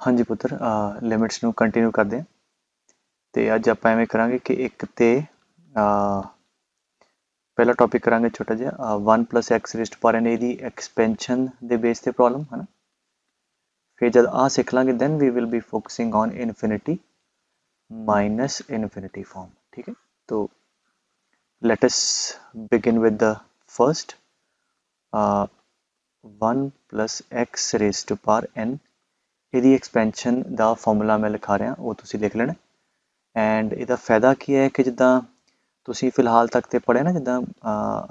हाँ जी पुੱਤਰ लिमिट्स ਨੂੰ ਕੰਟੀਨਿਊ ਕਰਦੇ ਹਾਂ ਤੇ ਅੱਜ ਆਪਾਂ ਐਵੇਂ ਕਰਾਂਗੇ ਕਿ ਇੱਕ ਤੇ ਪਹਿਲਾ ਟੌਪਿਕ ਕਰਾਂਗੇ ਛੋਟਾ ਜਿਹਾ 1 + x ਰੇਜ਼ਡ ਪਾਵਰ n ਇਹਦੀ ਐਕਸਪੈਂਸ਼ਨ ਦੇ ਬੇਸ ਤੇ ਪ੍ਰੋਬਲਮ ਹੈ ਨਾ ਫਿਰ ਜਦ ਆ ਸਿੱਖ ਲਾਂਗੇ then we will be focusing on infinity minus infinity form ठीक है तो let us begin with the first 1 + x raised to power n ਇਹਦੀ ਐਕਸਪੈਂਸ਼ਨ ਦਾ ਫਾਰਮੂਲਾ ਮੈਂ ਲਿਖਾ ਰਿਹਾ ਉਹ ਤੁਸੀਂ ਲਿਖ ਲੈਣਾ ਐਂਡ ਇਹਦਾ ਫਾਇਦਾ ਕੀ ਹੈ ਕਿ ਜਿੱਦਾਂ ਤੁਸੀਂ ਫਿਲਹਾਲ ਤੱਕ ਤੇ ਪੜ੍ਹਿਆ ਨਾ ਜਿੱਦਾਂ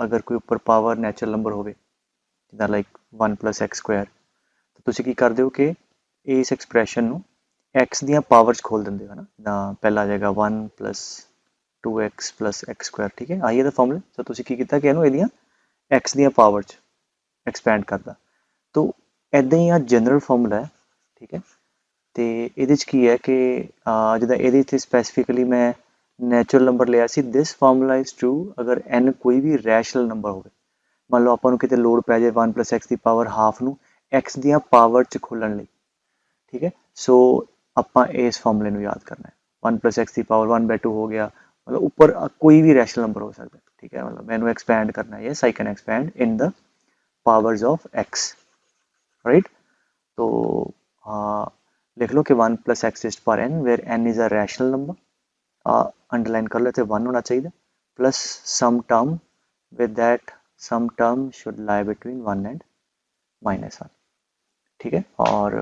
ਅਗਰ ਕੋਈ ਉੱਪਰ ਪਾਵਰ ਨੈਚੁਰਲ ਨੰਬਰ ਹੋਵੇ ਜਿੱਦਾਂ ਲਾਈਕ 1 + x² ਤਾਂ ਤੁਸੀਂ ਕੀ ਕਰਦੇ ਹੋ ਕਿ ਇਸ ਐਕਸਪ੍ਰੈਸ਼ਨ ਨੂੰ x ਦੀਆਂ ਪਾਵਰਸ ਖੋਲ ਦਿੰਦੇ ਹੋ ਨਾ ਜਿੱਦਾਂ ਪਹਿਲਾ ਆ ਜਾਏਗਾ 1 + 2x + x² ਠੀਕ ਹੈ ਆਈ ਇਹਦਾ ਫਾਰਮੂਲਾ ਤਾਂ ਤੁਸੀਂ ਕੀ ਕੀਤਾ ਕਿ ਇਹਨੂੰ ਇਹਦੀਆਂ x ਦੀਆਂ ਪਾਵਰ 'ਚ ਐਕਸਪੈਂਡ ਕਰਦਾ ਤੋ ਇੱਦਾਂ ਹੀ ਆ ਜਨਰਲ ਫਾਰਮੂਲਾ ਹੈ ਠੀਕ ਹੈ ਤੇ ਇਹਦੇ 'ਚ ਕੀ ਹੈ ਕਿ ਜਿੱਦਾਂ ਇਹਦੇ 'ਚ ਸਪੈਸੀਫਿਕਲੀ ਮੈਂ ਨੈਚੁਰਲ ਨੰਬਰ ਲਿਆ ਸੀ ਦਿਸ ਫਾਰਮੂਲਾ ਇਜ਼ ਟਰੂ ਅਗਰ n ਕੋਈ ਵੀ ਰੈਸ਼ਨਲ ਨੰਬਰ ਹੋਵੇ ਮੰਨ ਲਓ ਆਪਾਂ ਨੂੰ ਕਿਤੇ ਲੋੜ ਪੈ ਜਾਏ 1 + x ਦੀ ਪਾਵਰ ਹਾਫ ਨੂੰ x ਦੀਆਂ ਪਾਵਰ 'ਚ ਖੋਲ੍ਹਣ ਲਈ ਠੀਕ ਹੈ ਸੋ ਆਪਾਂ ਇਸ ਫਾਰਮੂਲੇ ਨੂੰ ਯਾਦ ਕਰਨਾ ਹੈ 1 + x ਦੀ ਪਾਵਰ 1/2 ਹੋ ਗਿਆ ਮਤਲਬ ਉੱਪਰ ਕੋਈ ਵੀ ਰੈਸ਼ਨਲ ਨੰਬਰ ਹੋ ਸਕਦਾ ਠੀਕ ਹੈ ਮਤਲਬ ਮੈਨੂੰ ਐਕਸਪੈਂਡ ਕਰਨਾ ਹੈ yes I can expand in the powers of x right तो लिख लो कि 1 + x raised power n where n is a rational number underline कर लेते 1 होना चाहिए plus some term with that some term should lie between 1 and -1 ठीक है और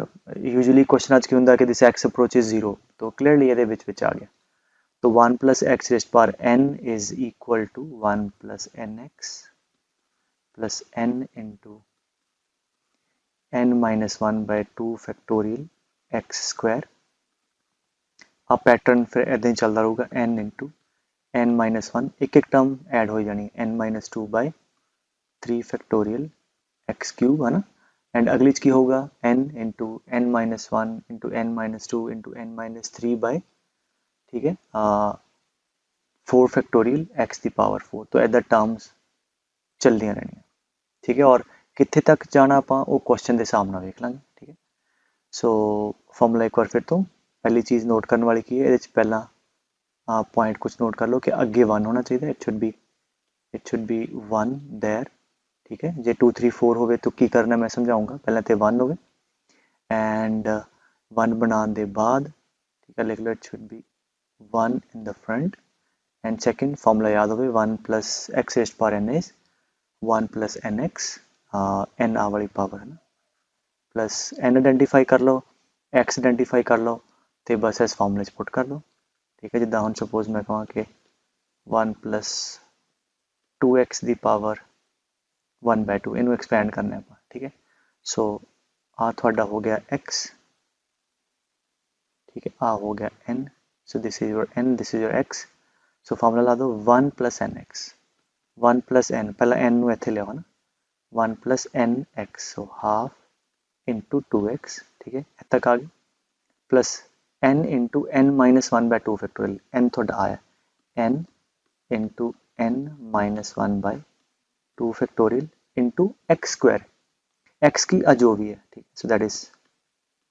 यूजुअली क्वेश्चन आज की ਹੁੰਦਾ कि this x approaches 0 तो क्लियरली ਇਹਦੇ ਵਿੱਚ ਆ ਗਿਆ तो 1 + x raised power n is equal to 1 + nx plus n into n minus 1 by 2 factorial x square ਆ ਪੈਟਰਨ ਫਿਰ ਇਦਾਂ ਹੀ ਚੱਲਦਾ ਰਹੂਗਾ n into n minus 1 ਇੱਕ ਇੱਕ ਟਰਮ ਐਡ ਹੋ ਜਾਣੀ n minus 2 by 3 factorial x cube ਹੈ ਨਾ ਐਂਡ ਅਗਲੀ 'ਚ ਕੀ ਹੋਊਗਾ n into n minus 1 into n minus 2 into n minus 3 by ਠੀਕ ਹੈ 4 factorial x ਦੀ ਪਾਵਰ 4 तो ਇਦਾਂ ਟਰਮਸ ਚੱਲਦੀਆਂ ਰਹਿਣੀਆਂ ठीक है और कितने तक जाना आप क्वेश्चन के हिसाब ਨਾਲ ਵੇਖ ਲਾਂਗੇ ठीक है सो फॉर्मूला एक बार फिर तो पहली चीज़ नोट करने वाली की है ये पहला पॉइंट कुछ नोट कर लो कि अगे 1 होना चाहिए इट शुड बी 1 देयर ठीक है जे 2 3 4 होवे तो की करना मैं समझाऊंगा पहले तो 1 होवे एंड 1 बनाने के बाद ठीक है लिख लो it should be 1 in the front and second formula याद होवे 1 + x raised power n is 1 + nx n आ वाली पावर है ना प्लस n आइडेंटिफाई कर लो x आइडेंटिफाई कर लो तो बस इस फॉर्मूले पुट कर लो ठीक है जिदा हम सपोज मैं कहाँ कि 1 + 2x की पावर 1/2 इनू एक्सपैंड करना है ठीक है सो आ थोड़ा हो गया x ठीक है आ हो गया n so this is your n this is your x so formula ला दो 1 + nx 1 + n पहला n ਨੂੰ ਇੱਥੇ ਲਿਆਓ ਨਾ 1 + nx so half into 2x ठीक है ਇੱਥੇ ਤੱਕ ਆ ਗਿਆ plus n into n minus 1/2 factorial n ਤੁਹਾਡਾ ਆਇਆ n into n minus 1/2 factorial into x square x की जो भी है ठीक है so that is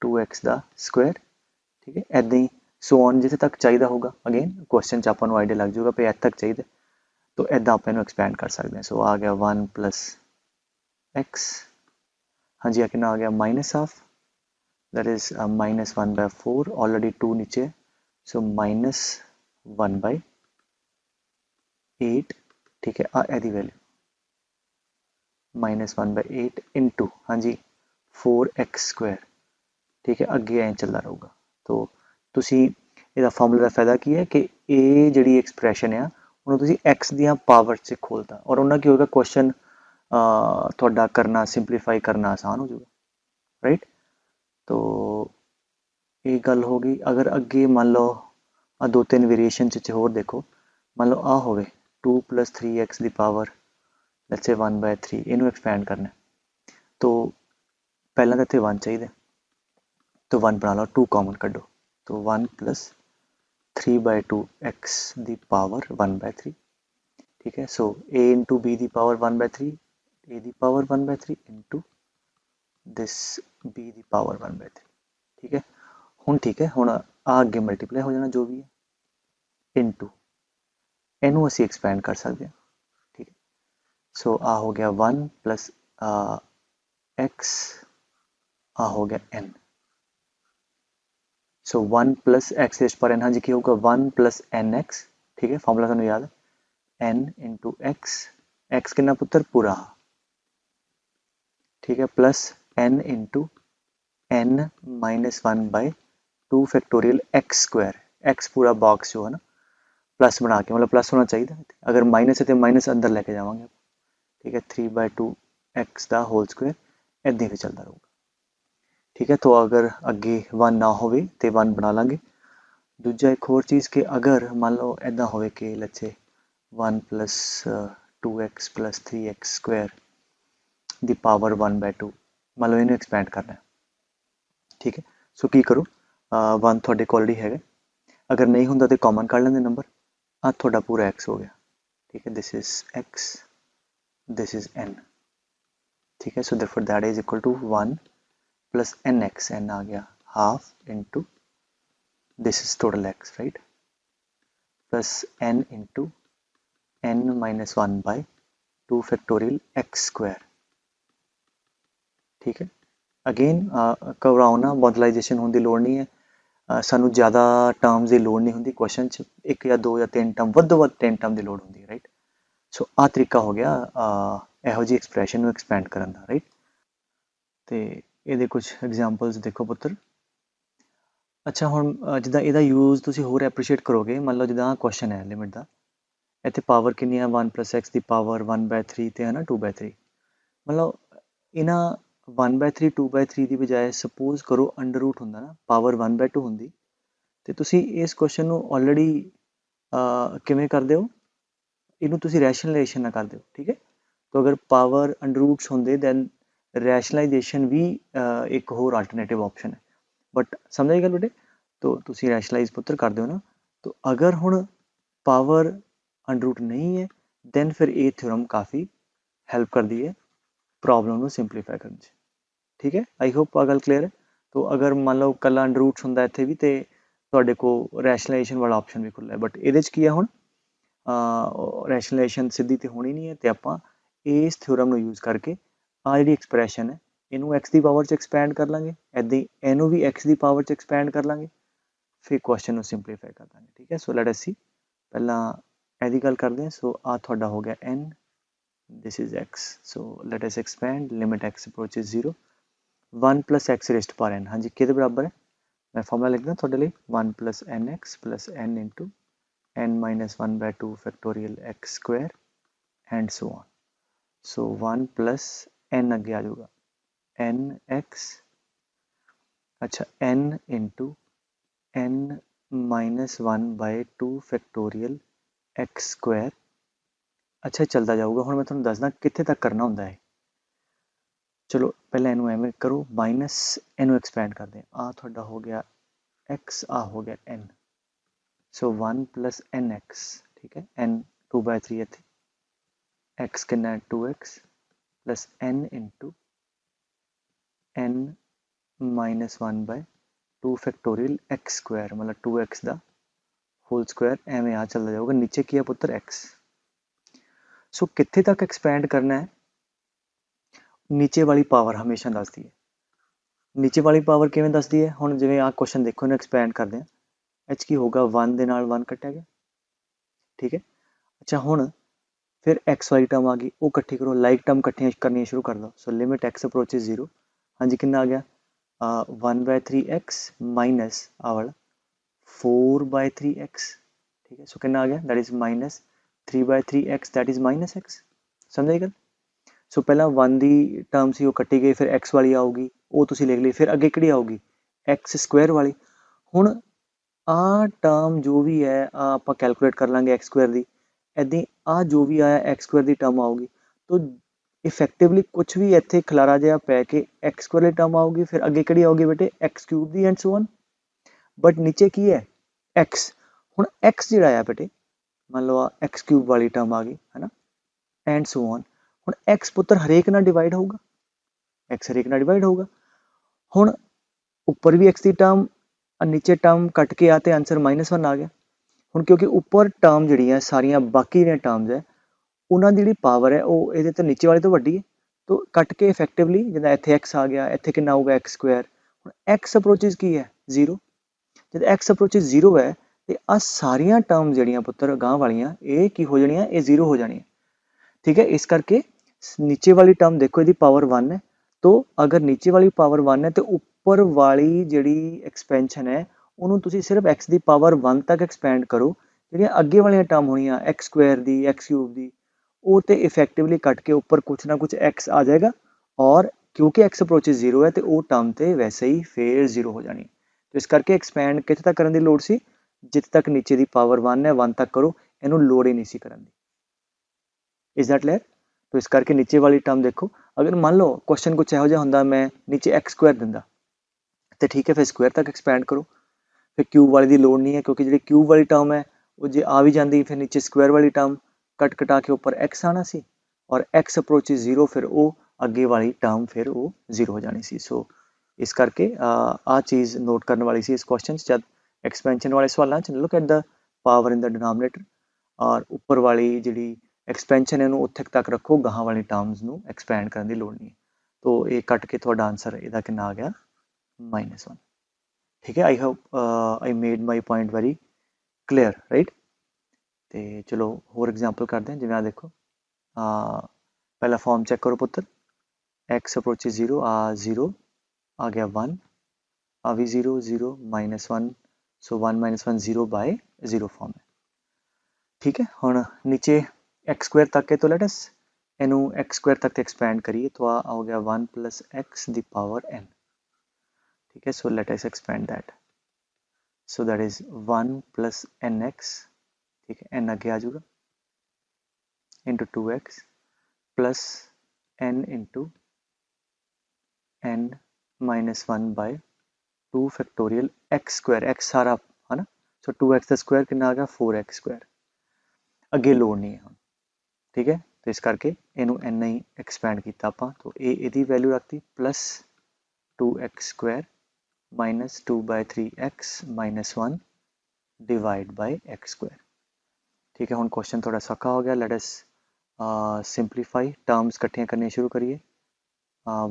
2x the square ठीक है ऐसे ही so on जिथे तक चाहिए होगा अगेन क्वेश्चन च ਆਪਾਂ ਨੂੰ ਆਈਡੀਆ ਲੱਗ ਜਾਊਗਾ ਵੀ ਇੱਥੇ ਤੱਕ ਚਾਹੀਦਾ तो इदा आप इन्हू एक्सपैंड कर सकते हैं सो आ गया 1 + x हाँ जी कितना आ गया -1/2 दैट इज -1/4 ऑलरेडी 2 नीचे सो -1/8 ठीक है यदी वैल्यू -1/8 इंटू हाँ जी 4x² ठीक है अगे ऐ चलता रहूगा तो तुसी इहदा फार्मूला का फायदा की है कि ये जिहड़ी एक्सप्रैशन है उन्होंने तुसी x दियां पावर से खोलता और उन्होंने की होगा क्वेश्चन थोड़ा करना सिंपलीफाई करना आसान हो जाएगा राइट तो ये गल हो गई अगर अगे मान लो 2-3 वेरिएशन च होर देखो मान लो आ होवे 2 + 3x की पावर लेट्स से 1/3 इनू एक्सपैंड करना तो पहला तो इत्थे 1 चाहिए तो 1 बना लो 2 कॉमन कड्डो तो 1 + 3/2 x की पावर 1/3 ठीक है सो a into b की पावर 1/3 a की पावर 1/3 into this b की पावर 1/3 ठीक है ਹੁਣ ठीक है, ਹੁਣ ਆ ਅੱਗੇ ਮਲਟੀਪਲਾਈ ਹੋ ਜਾਣਾ ਜੋ ਵੀ ਹੈ ਇਨਟੂ ਇਹਨੂੰ ਅਸੀਂ ਐਕਸਪੈਂਡ ਕਰ ਸਕਦੇ ਹਾਂ, ਠੀਕ ਹੈ। ਸੋ ਆ ਹੋ ਗਿਆ 1 ਪਲਸ x, ਆ ਹੋ ਗਿਆ n। सो 1 प्लस एक्स रेस्ट पर एन, हाँ जी की होगा 1 प्लस एन एक्स, ठीक है, फॉर्मूला तुहानू याद है एन इंटू एक्स, एक्स कितना पुत्र पूरा, ठीक है, plus n into n minus 1 by 2 factorial x square, x पूरा बॉक्स जो है ना प्लस बना के, मतलब प्लस होना चाहिए, अगर माइनस है तो माइनस अंदर लेके जावांगे, ठीक है, 3/2 एक्स का होल स्क्वायर इदां ही चलता रहूगा, ठीक है। तो अगर अगे 1 ना हो तो 1 बना लाँगे। दूजा एक होर चीज़ कि अगर मान लो इदा हो कि let's say 1 plus 2x plus 3x square दी पावर 1/2, मान लो इन्हें एक्सपैंड करना है, ठीक है। सो की करो 1 थोड़े को ऑलरेडी है, अगर नहीं होंदा तो कॉमन कर लेंगे नंबर, हाँ थोड़ा पूरा x हो गया, ठीक है, this is x, this is n, ठीक है। So therefore that is equal to 1 plus nx, n आ गया half into this is total x, right, plus n into n minus 1 by 2 factorial x square, ठीक है। Again घबराओ ना, मॉडलाइजेशन होने की लोड़ नहीं है, सानू ज़्यादा टर्म्स की लोड़ नहीं होंगी क्वेश्चन च, 1 या 2 या 3 टर्म, वध तो वध 3 टर्म की लोड़ होंगी है, राइट। सो आ तरीका हो गया इहो जी एक्सप्रैशन एक्सपैंड करने का, राइट। तो ये कुछ एग्जाम्पल्स देखो पुत्र। अच्छा हुण जिदा इहदा यूज़ तुसीं होर एप्रीशिएट करोगे, मान लो जिदा क्वेश्चन है लिमिट का, इत्थे पावर कितनी है 1 प्लस एक्स की पावर 1/3 तो है ना 2/3, मतलब इन्हां 1/3 2/3 की बजाय सपोज करो अंडर रूट होंदा ना पावर 1/2 होंदी, तो तुसीं इस क्वेश्चन नूं ऑलरेडी किवें करदे हो, इनू तुसीं रैशनलाइजेशन ना कर दो, ठीक है। तो अगर पावर अंडर रूट्स होंदे दैन रैशनलाइजेशन भी एक होर अल्टरनेटिव ऑप्शन है, बट समझ आई गल बेटे। तो तुसीं रैशनलाइज पुत्र कर दो ना, तो अगर हुण पावर अंडर रूट नहीं है दैन फिर ये थ्योरम काफ़ी हेल्प करती है प्रॉब्लम को सिंपलीफाई करने, ठीक है। आई होप आ गल क्लीयर है। तो अगर मान लो कला अंडर रूट्स होंदा इत्थे भी, तो तुहाडे को रैशनलाइजेशन वाला ऑप्शन भी खुला है, बट इहदे च की है हुण रैशनलाइजेशन सीधी तो होनी नहीं है, तो आपां इस थ्योरम को यूज़ करके आ जिहड़ी एक्सप्रैशन है इनू एक्स की पावर च एक्सपैंड कर लाँगे, इदां ही इनू भी एक्स की पावर च एक्सपैंड कर लाँगे, फिर क्वेश्चन को सिंपलीफाई कर देंगे, ठीक है। सो लेट अस सी, पहला इहदी गल करते हैं। सो आ तुहाडा हो गया n, this is x, so let us expand limit x approaches 0, 1 plus x raised पर n, हाँ जी किहदे बराबर है, मैं फॉर्मूला लिखदा तुहाडे लई 1 plus n x plus n into n minus 1/2 factorial x square and so on. So 1 plus n अगे आ जाऊगा n x, अच्छा n into n minus 1/2 factorial x square, अच्छा चलता जाऊगा। हुण मैं तुहानूं दसदा कित्थे तक करना हुंदा है, चलो पहले इनू एवें करो, माइनस इनू एक्सपैंड कर दें, आ तुहाडा हो गया x, आ हो गया n, सो 1 प्लस एन एक्स, ठीक है, n 2/3 इत्थे, x कितना है 2x plus n into n minus 1/2 factorial x square, मतलब 2x का होल स्क्वायर, एवें आ चलता जाऊगा, नीचे की है पुत्र x। सो कित्थे तक एक्सपैंड करना है, नीचे वाली पावर हमेशा दसदी है, नीचे वाली पावर किवें दसदी है, हुण जिवें आ क्वेश्चन देखो इन्हूं एक्सपैंड करते हैं, एच की होगा 1 दे नाल 1 कट्टिया गया, ठीक है। अच्छा हुण फिर एक्स वाली टर्म आ गई, वो कट्ठी करो, लाइक टर्म कट्ठियां करनी शुरू कर दो, सो लिमिट एक्स अप्रोचेज 0, हाँ जी कितना आ गया 1/3 एक्स माइनस आ वाला 4/3 एक्स, ठीक है। सो कितना आ गया, that is minus 3/3 x, that is minus x, समझ आई गल। सो पहला 1 की टर्म सी वो कट्टी गई, फिर एक्स वाली आऊगी वो तुसीं लिख ली, फिर अगे किहड़ी आऊगी एक्स स्क्वायर वाली। हुण आ टर्म जो भी है आपां कैलकुलेट कर लांगे एक्स स्क्वायर की, इदां आ जो भी आया एक्स स्क्वायर की टर्म आऊगी, तो इफेक्टिवली कुछ भी इत्थे खलारा जिहा पै के एक्स स्क्वायर की टर्म आऊगी, फिर अगे किहड़ी आऊगी बेटे एक्स क्यूब की एंड सो ऑन, बट नीचे की है एक्स। हुण एक्स जिहड़ा है बेटे मान लो एक्स क्यूब वाली टर्म आ गई है ना, एंड सो ऑन। हुण एक्स पुत्र हरेक नाल डिवाइड होगा, एक्स हरेक नाल डिवाइड होगा, हुण उपर भी एक्स की टर्म नीचे टर्म कट के आते आंसर -1 आ गया। ਹੁਣ क्योंकि ਉੱਪਰ ਟਰਮ ਜਿਹੜੀਆਂ ਸਾਰੀਆਂ ਬਾਕੀ ਜਿਹੜੀਆਂ ਟਰਮਸ ਹੈ ਉਹਨਾਂ ਦੀ ਜਿਹੜੀ ਪਾਵਰ ਹੈ ਉਹ ਇਹਦੇ ਤੋਂ ਨੀਚੇ ਵਾਲੇ ਤੋਂ ਵੱਡੀ ਹੈ, ਤਾਂ ਕੱਟ ਕੇ ਇਫੈਕਟਿਵਲੀ ਜਿੱਦਾਂ ਇੱਥੇ x ਆ ਗਿਆ, ਇੱਥੇ ਕਿੰਨਾ ਆਊਗਾ x²। ਹੁਣ x ਅਪਰੋਚਿਸ ਕੀ ਹੈ 0, ਜਦ x ਅਪਰੋਚਿਸ 0 ਹੈ ਤੇ ਆ ਸਾਰੀਆਂ ਟਰਮਸ ਜਿਹੜੀਆਂ ਪੁੱਤਰ ਅਗਾਂਹ ਵਾਲੀਆਂ ਇਹ ਕੀ ਹੋ ਜਾਣੀਆਂ, ਇਹ 0 ਹੋ ਜਾਣੀਆਂ। ठीक है, इस करके नीचे वाली टर्म देखो यदि पावर 1 है, तो अगर नीचे वाली पावर 1 है तो ऊपर वाली जिहड़ी एक्सपेंशन है उन्होंने तुसी सिर्फ x की पावर 1 तक एक्सपेंड करो, जिहड़ियां अगे वाली टर्म होनियां x² दी x³ दी वो तो इफेक्टिवली कट के ऊपर कुछ ना कुछ x आ जाएगा, और क्योंकि x अप्रोचेस 0 है तो वो टर्म तो वैसे ही फिर 0 हो जानी। तो इस करके एक्सपेंड कित्थे तक करने की लोड़ सी, जिथे तक नीचे की पावर 1 है 1 तक करो, इनू लोड़ ही नहीं सी करन दी। Is that clear? तो इस करके नीचे वाली टर्म देखो, अगर मान लो क्वेश्चन कुछ इहो जिहा हुंदा मैं नीचे x² दिंदा तो ठीक है, फिर स्क्वायर तक एक्सपेंड करो, फिर क्यूब वाली की लोड़ नहीं है, क्योंकि जी क्यूब वाली टर्म है वो जे आ भी जाती फिर नीचे स्क्वायर वाली टर्म कट कटा के ऊपर x आना सी, और x अप्रोचेस 0 फिर वो अगे वाली टर्म फिर वो 0 हो जानी सी। सो इस करके आ चीज़ नोट करने वाली सी इस क्वेश्चन जब एक्सपेंशन वाले सवालों च look at the power in the denominator, और ऊपर वाली जी एक्सपेंशन है उत्थे तक रखो, गाहां वाली टर्म्स नू एक्सपेंड करने की लोड़ नहीं। तो ये कट के थोड़ा आंसर इहदा कितना आ गया -1। ठीक है, I hope I made my point very clear right. तो चलो होर एग्जाम्पल करते हैं, जिवें आ देखो पहला फॉर्म चेक करो पुत्र, x अप्रोचेस 0 आ 0 आ गया 1, आ भी 0 0 -1, सो 1 -1 0 बाय 0 फॉर्म है। ठीक है, हुण नीचे x² तक है तो लेट अस इनू x² तक एक्सपेंड करिए, तो आ हो गया 1 + x दी पावर n। ठीक है, so let us expand that, so that is 1 + nx। ठीक है, n आगे आ जाऊगा into 2x plus n into n -1 by 2 factorial x², x सारा है ना, सो 2x का स्क्वायर कितना आ गया 4x²। अगे लोड़ नहीं है। ठीक है, तो इस करके इनू एन ही एक्सपेंड किया आपां, तो ये वैल्यू रखती plus 2x² -2/3x -1 divide by x²। ठीक है, हुण क्वेश्चन थोड़ा सौखा हो गया। लेट अस सिंपलीफाई, टर्म्स कट्ठियां करनी शुरू करिए।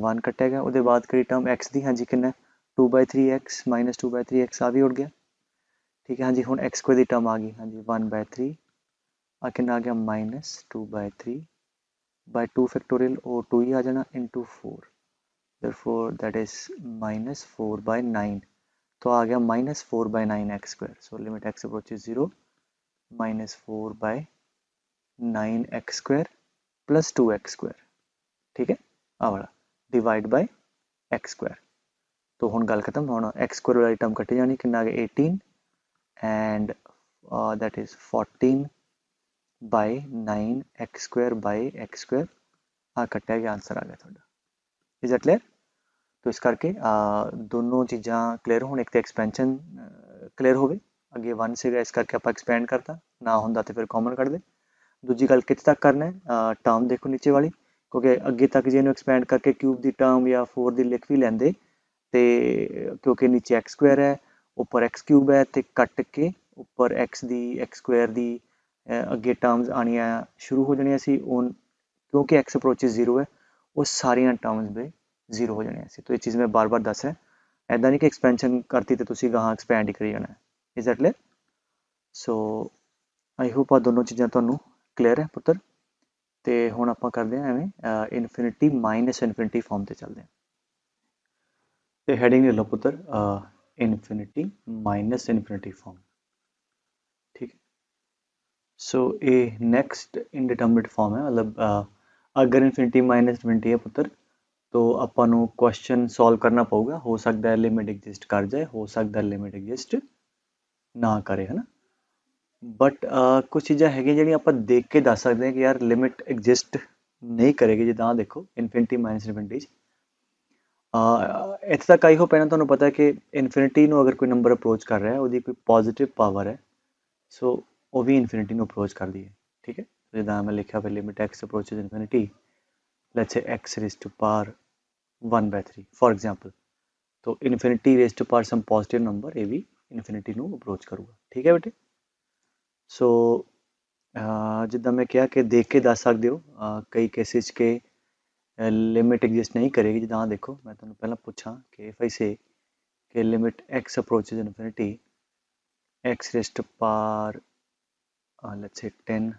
1 कट्टिया गया, उसके बाद करी टर्म x दी, हाँ जी कितना 2/3x -2/3x आ भी उड़ गया। ठीक है, हाँ जी, हुण x² दी टर्म आ गई, हाँ जी 1/3 आ कितना आ गया -2/3 बाय 2 फैक्टोरियल, और 2 ही आ जाना इंटू 4, therefore that is -4/9, तो आ गया -4/9 x²। So limit x approaches 0 -4/9 x² plus 2x²। ठीक है, आ वाला डिवाइड बाय x²। तो हुण गल खत्म, हुण x² वाली टर्म कट्टी जानी, कितना आ गया 18 and that is 14/9 x² bye x²। हाँ कट्टिया गया, आंसर आ गया थोड़ा। Is that clear? तो इस करके दोनों चीज़ां क्लीयर होने, एक तो एक्सपेंशन क्लीयर हो गई, अगे 1 से इस करके आप एक्सपेंड करता ना होंदा तो फिर कॉमन कर दे। दूजी गल कितने तक करना है, टर्म देखो नीचे वाली, क्योंकि अगे तक जे एक्सपेंड करके क्यूब की टर्म या 4 की लिख भी लेंदे, तो क्योंकि नीचे x² है ऊपर x³ है, तो कट के ऊपर x की x² की अगे टर्म्स आनिया शुरू हो जानिया सी, क्योंकि x अप्रोचेस 0 है वो सारिया टर्म्स में 0 हो जानी सी। तो ये चीज़ मैं बार बार दस रहा, ऐदा नहीं कि एक्सपेंशन करती तो तुसी गाहां एक्सपेंड ही करी जाना है। Is that clear? So I hope आ दोनों चीज़ां तुहानू क्लीयर है पुत्र। तो हुण आपां करदे हां एवें इनफिनिटी माइनस इनफिनिटी फॉर्म ते चलदे हां। तो हैडिंग ले लो पुत्र, इनफिनिटी माइनस इनफिनिटी फॉर्म। ठीक है, सो ये नैक्सट इनडिटर्मिनेट फॉर्म है, मतलब अगर इनफिनिटी माइनस इनफिनिटी है पुत्र तो ਆਪਾਂ ਨੂੰ क्वेश्चन सॉल्व करना पऊगा। हो सकता है लिमिट एग्जिस्ट कर जाए, हो सकता है लिमिट एग्जिस्ट ना करे, है ना। बट कुछ चीज़ां है जी आप देख के दस सकते हैं कि यार लिमिट एग्जिस्ट नहीं करेगी, जिदा देखो इनफिनिटी माइनस इनफिनिटी इत्थे तक आई हो पहना तुहानू पता है कि इनफिनिटी नू अगर कोई नंबर अप्रोच कर रहा है, उसकी कोई पॉजिटिव पावर है, सो वो भी इनफिनिटी नू अप्रोच कर दी है। ठीक है, जिदा मैं लिखा फिर limit x approaches infinity, let's say x raised to power 1/3 for example, तो infinity raise to power some positive number ਇਹ ਵੀ ਇਨਫਿਨਿਟੀ ਨੂੰ ਅਪਰੋਚ ਕਰੂਗਾ। ਠੀਕ ਹੈ ਬੇਟੇ। ਸੋ ਜਿੱਦਾਂ ਮੈਂ ਕਿਹਾ ਕਿ ਦੇਖ ਕੇ ਦੱਸ ਸਕਦੇ ਹੋ ਕਈ ਕੇਸਿਸ 'ਚ ਕਿ ਲਿਮਿਟ ਐਗਜ਼ਿਸਟ ਨਹੀਂ ਕਰੇਗੀ। ਜਿੱਦਾਂ ਦੇਖੋ ਮੈਂ ਤੁਹਾਨੂੰ ਪਹਿਲਾਂ ਪੁੱਛਾਂ ਕਿ ਇਫ ਆਈ ਸੇ ਕਿ limit x approaches infinity x raise to power let's say 10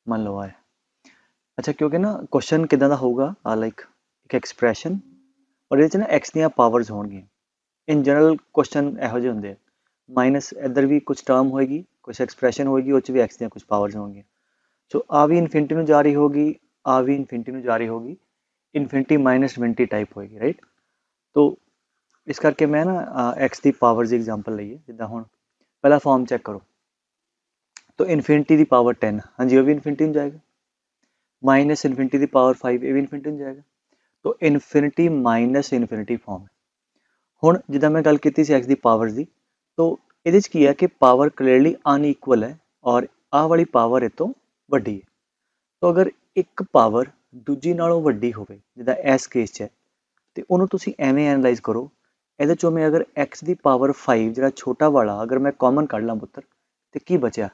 ਮੰਨ ਲਓ ਹੈ। ਅੱਛਾ ਕਿਉਂਕਿ ਨਾ ਕੁਐਸਚਨ ਕਿੱਦਾਂ ਦਾ ਹੋਊਗਾ ਲਾਈਕ ਇੱਕ ਐਕਸਪ੍ਰੈਸ਼ਨ ਔਰ ਇਹਦੇ 'ਚ ਨਾ x ਦੀਆਂ ਪਾਵਰਸ ਹੋਣਗੀਆਂ। ਇਨ ਜਨਰਲ ਕੁਐਸਚਨ ਇਹੋ ਜਿਹੇ ਹੁੰਦੇ ਆ ਮਾਈਨਸ ਇੱਧਰ ਵੀ ਕੁਝ ਟਰਮ ਹੋਏਗੀ ਕੁਝ ਐਕਸਪ੍ਰੈਸ਼ਨ ਹੋਏਗੀ ਉਹ 'ਚ ਵੀ x ਦੀਆਂ ਕੁਝ ਪਾਵਰਸ ਹੋਣਗੀਆਂ। ਸੋ ਆ ਵੀ ਇਨਫਿਨਿਟੀ ਨੂੰ ਜਾ ਰਹੀ ਹੋਗੀ ਆ ਵੀ ਇਨਫਿਨਿਟੀ ਨੂੰ ਜਾ ਰਹੀ ਹੋਗੀ ਇਨਫਿਨਿਟੀ ਮਾਈਨਸ ਇਨਫਿਨਿਟੀ ਟਾਈਪ ਹੋਏਗੀ ਰਾਈਟ। ਤੋ ਇਸ ਕਰਕੇ ਮੈਂ ਨਾ x ਦੀ ਪਾਵਰਸ ਦੀ ਐਗਜ਼ਾਮਪਲ ਲਈਏ। ਜਿੱਦਾਂ ਹੁਣ ਪਹਿਲਾ ਫਾਰਮ ਚੈੱਕ ਕਰੋ तो इन्फिनिटी ਦੀ ਪਾਵਰ 10 ਹਾਂਜੀ ਉਹ ਵੀ ਇਨਫਿਨਿਟੀ ਨੂੰ ਜਾਏਗਾ ਮਾਈਨਸ ਇਨਫਿਨਿਟੀ ਦੀ ਪਾਵਰ 5 ਇਹ ਵੀ ਇਨਫਿਨਿਟੀ ਨੂੰ ਜਾਏਗਾ। तो इन्फिनिटी माइनस इन्फिनिटी फॉर्म है। ਹੁਣ ਜਿੱਦਾਂ ਮੈਂ ਗੱਲ ਕੀਤੀ ਸੀ x ਦੀ ਪਾਵਰਸ ਦੀ तो ਇਹਦੇ 'ਚ ਕੀ ਹੈ ਕਿ ਪਾਵਰ ਕਲੀਅਰਲੀ ਅਨਈਕੁਅਲ ਹੈ ਔਰ ਆਹ ਵਾਲੀ ਪਾਵਰ ਇਹ ਤੋਂ ਵੱਡੀ ਹੈ। तो ਅਗਰ ਇੱਕ ਪਾਵਰ ਦੂਜੀ ਨਾਲੋਂ ਵੱਡੀ ਹੋਵੇ ਜਿੱਦਾਂ ਇਸ ਕੇਸ 'ਚ ਹੈ ਤੇ ਉਹਨੂੰ ਤੁਸੀਂ ਐਵੇਂ ਐਨਾਲਾਈਜ਼ ਕਰੋ ਇਹਦੇ 'ਚੋਂ ਮੈਂ ਅਗਰ x ਦੀ ਪਾਵਰ 5 ਜਿਹੜਾ ਛੋਟਾ ਵਾਲਾ ਅਗਰ ਮੈਂ ਕਾਮਨ ਕੱਢ ਲਾਂ ਪੁੱਤਰ ਤੇ ਕੀ ਬਚਿਆ।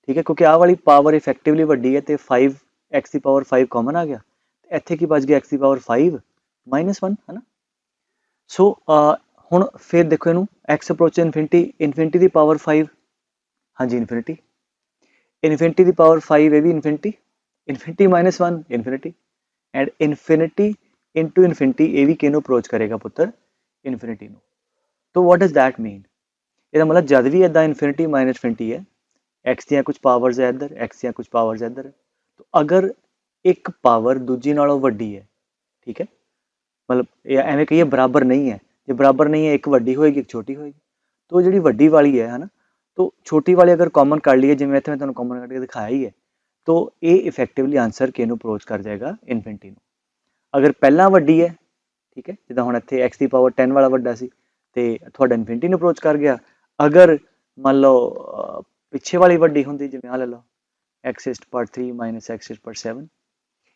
ठीक है क्योंकि आह वाली पावर इफेक्टिवली वड्डी है तो 5x की पावर 5 कॉमन आ गया इत्थे की बच गया x की पावर 5 -1 है ना। सो हुण फिर देखो इनू x अप्रोच इनफिनिटी इनफिनिटी की पावर 5 हाँ जी इनफिनिटी इनफिनिटी की पावर 5 ये भी infinity infinity -1 infinity and infinity into infinity ये भी किनू अप्रोच करेगा पुत्र इनफिनिटी नू। तो व्हाट डज दैट मीन ਇਹਦਾ मतलब जद भी इदा इनफिनिटी माइनस इनफिनिटी है एक्स ਦੀਆਂ कुछ पावर्स है इधर एक्स ਦੀਆਂ कुछ पावर्स है इधर तो अगर एक पावर दूजी नालों वड्डी है ठीक है मतलब एवें कहिए बराबर नहीं है जो बराबर नहीं है एक वड्डी होएगी एक छोटी होएगी तो जी वड्डी वाली है ना तो छोटी वाली अगर कॉमन कर लीए जिवें इत्थे मैं तुहानूं कॉमन करके दिखाया ही है तो ये इफेक्टिवली आंसर किहनूं अप्रोच कर जाएगा इनफिनिटी नूं। अगर पहला वड्डी है ठीक है जिद्दां हुण इत्थे एक्स की पावर 10 वाला वड्डा सी ते तुहाडा इनफिनिटी नूं अप्रोच कर गया। अगर मान लो पिछे वाली वड्डी होंदी जिवें आ ले लो x is power 3 minus x is power 7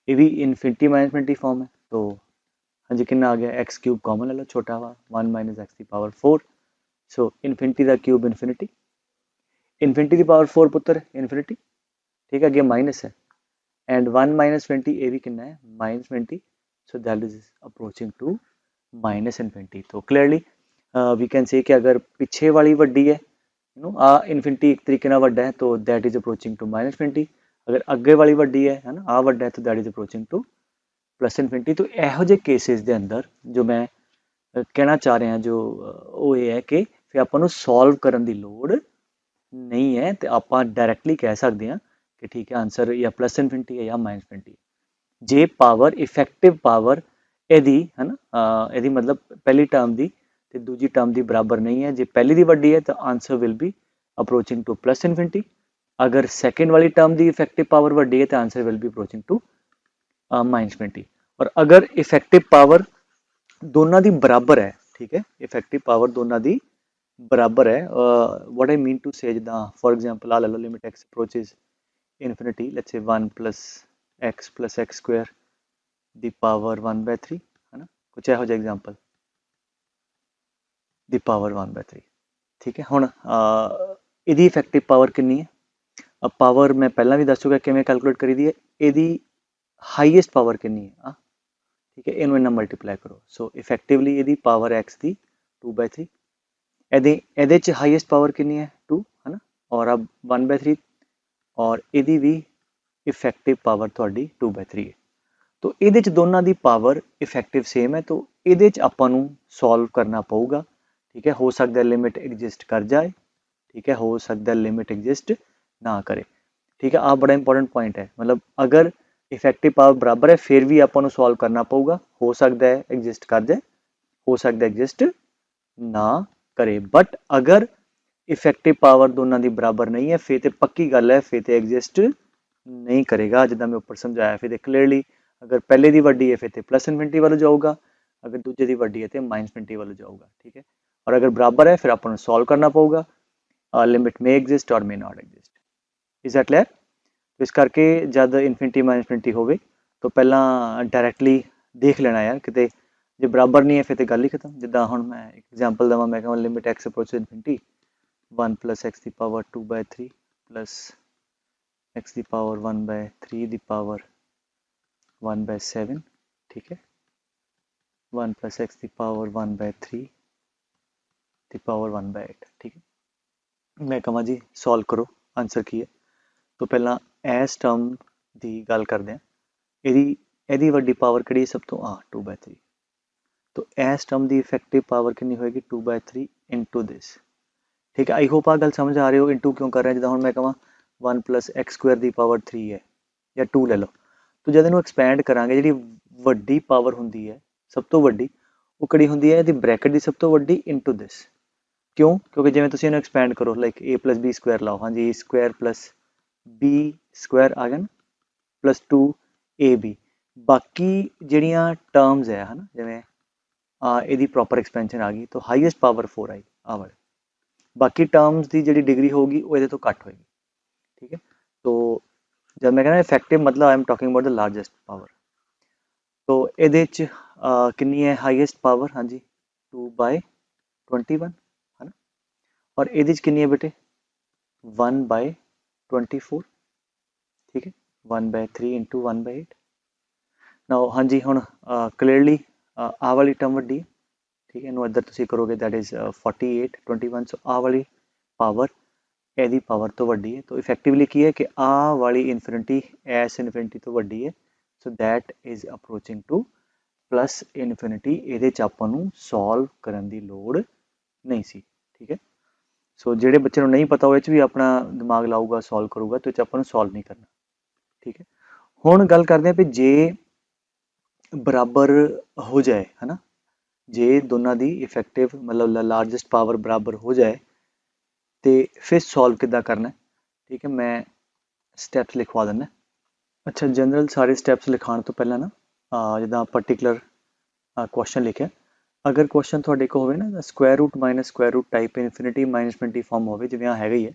ये भी इनफिनिटी माइनस इनफिनिटी फॉर्म है। तो हाँ जी कितना आ गया एक्स क्यूब कॉमन ले लो छोटा वा 1 माइनस एक्स की पावर 4 सो इनफिनिटी का क्यूब इनफिनिटी इनफिनिटी की पावर 4 पुत्र इनफिनिटी ठीक है अगे माइनस है एंड 1 माइनस इनफिनिटी ये भी कितना है minus infinity so that is approaching to minus infinity. तो क्लियरली वी कैन से कि अगर पिछे वाली वड्डी है आ इनफिनिटी एक तरीके नाल वड्डा है तो that is approaching to minus infinity अगर अगे वाली वड्डी है ना आ वड्डा है तो that is approaching to plus infinity. तो इहो जे केसेस दे अंदर जो मैं कहना चाह रहा जो वो ये है कि फिर आपां नूं सॉल्व करन दी लोड़ नहीं है तो आपां डायरैक्टली कह सकते हैं कि ठीक है आंसर या प्लस इनफिनिटी है या माइनस इनफिनिटी जे पावर इफेक्टिव पावर यदि है ना यदि मतलब पहली टर्म दी तो दूजी टर्म दी बराबर नहीं है जे पहली दी वड्डी है तो answer will be approaching to plus infinity अगर सेकंड वाली टर्म दी इफेक्टिव पावर वड्डी है तो answer will be approaching to minus infinity. और अगर इफेक्टिव पावर दोनों दी बराबर है ठीक है इफेक्टिव पावर दोनों दी बराबर है व्हाट आई मीन टू से जिदा फॉर एग्जांपल आ ले लो limit x approaches infinity let's say 1 plus x square दी पावर 1/3 है ना कुछ इहो जिहा एग्जांपल दी पावर 1/3 ठीक है। हुण इहदी इफेक्टिव पावर कितनी है पावर मैं पहला भी दस चुका किवें कैलकुलेट करी दी है इहदी हाईएस्ट पावर कितनी है ठीक है इनू इन्ना मल्टीप्लाई करो सो इफेक्टिवली इहदी पावर एक्स दी 2/3 इहदे च हाईएस्ट पावर कितनी है 2 है ना और अब 1/3 और इहदी भी इफेक्टिव पावर तुहाडी 2/3 है। तो इहदे च दोनों दी पावर इफेक्टिव सेम है तो इहदे च आपां नूं सॉल्व करना पऊगा ठीक है। हो सकता है लिमिट एग्जिस्ट कर जाए ठीक है हो सकता है लिमिट एग्जिस्ट ना करे ठीक है। बड़ा इंपॉर्टेंट पॉइंट है मतलब अगर इफेक्टिव पावर बराबर है फिर भी आपां नूं सॉल्व करना पऊगा हो सकता है एग्जिस्ट कर जाए हो सकता है एग्जिस्ट ना करे बट अगर इफेक्टिव पावर दोनों की बराबर नहीं है फिर तो पक्की गल है फिर तो एग्जिस्ट नहीं करेगा जिदा मैं ऊपर समझाया फिर क्लियरली अगर पहले की वड्डी है फिर तो प्लस इनफिनिटी वालों जाऊगा अगर दूजे की वड्डी है तो माइनस इनफिनिटी वालों जाऊगा ठीक है। और अगर बराबर है फिर आपको सॉल्व करना पऊगा लिमिट मे एग्जिस्ट और may not exist is that clear. तो इस करके जब इनफिनिटी माइनस इनफिनिटी होवे तो पहला डायरैक्टली देख लेना यार किते जे बराबर नहीं है फिर तो गल ही खत्म। जिदा हुण मैं एक एग्जाम्पल देवां, मैं कहां limit x approach infinity 1 plus x दी पावर 2/3 प्लस एक्स दी पावर 1/3 दी पावर 1/7, ठीक है, 1 प्लस एक्स दी पावर 1/3 दी पावर 1/8, ठीक है। मैं कहां जी सॉल्व करो, आंसर की है। तो पहला इस टर्म की गल करते हैं, ਇਹਦੀ ਵੱਡੀ ਪਾਵਰ ਕਿਹੜੀ ਸਭ ਤੋਂ 2/3। तो इस टर्म की इफेक्टिव पावर कितनी होएगी 2/3 इंटू दिस, ठीक है। आई होप आ गल समझ आ रही हो। इंटू क्यों कर रहे हैं, जिदा हम मैं कहा 1 प्लस एक्स स्क्वायर की पावर 3 है या 2 ले लो, तो जब इन्हों एक्सपैंड करांगे जी वड्डी पावर होंगी है सब तो वड्डी, वो किहड़ी होंगी है, यदि ब्रैकेट की सब तो वड्डी इंटू दिस। क्यों, क्योंकि जिवें तुसीं इन्हों एक्सपैंड करो like a plus b square लाओ, हाँ जी a square plus b square आ गया ना, प्लस 2ab, बाकी जिहड़ियां टर्म्स है ना, जिवें ਇਹਦੀ प्रॉपर एक्सपेंशन आ गई तो हाईएस्ट पावर 4 आई आ वाले, बाकी टर्म्स की जी डिग्री होगी वो ये तो घट होएगी, ठीक है। तो जब मैं कहना इफेक्टिव मतलब I am talking about the largest power, तो ये कितनी है हाईएस्ट पावर, हाँ जी 2/21 है ना, और ये कितनी है बेटे 1/24, ठीक है, 1/3 इंटू 1/8 ना। हाँ जी हुण क्लीयरली आ वाली टर्म वड्डी, ठीक है, इधर तुम करोगे दैट इज़ 48/21, सो आ वाली पावर यदी पावर तो वड्डी है, तो इफेक्टिवली की है कि आ वाली इनफिनिटी एस इनफिनिटी तो वड्डी है, so that is approaching to plus infinity. ये आपां नूं सॉल्व करन दी लोड़ नहीं सी, ठीक है। सो जिहड़े बच्चे नूं नहीं पता वो भी अपना दिमाग लाऊगा सॉल्व करूगा, तो आपां नूं सॉल्व नहीं करना, ठीक है। हुण गल करदे भी जे बराबर हो जाए है ना, जे दोनों की इफेक्टिव मतलब लार्जेस्ट पावर बराबर हो जाए तो फिर सॉल्व किद्दां करना है, ठीक है। मैं स्टैप्स लिखवा देना। अच्छा, जनरल सारे स्टैप्स लिखाने तो पहला ना जिदा पर्टिकुलर क्वेश्चन लिखे, अगर क्वेश्चन थोड़े को होवे ना square root minus square root type infinity minus infinity form होवे जिवें हैगा ही है,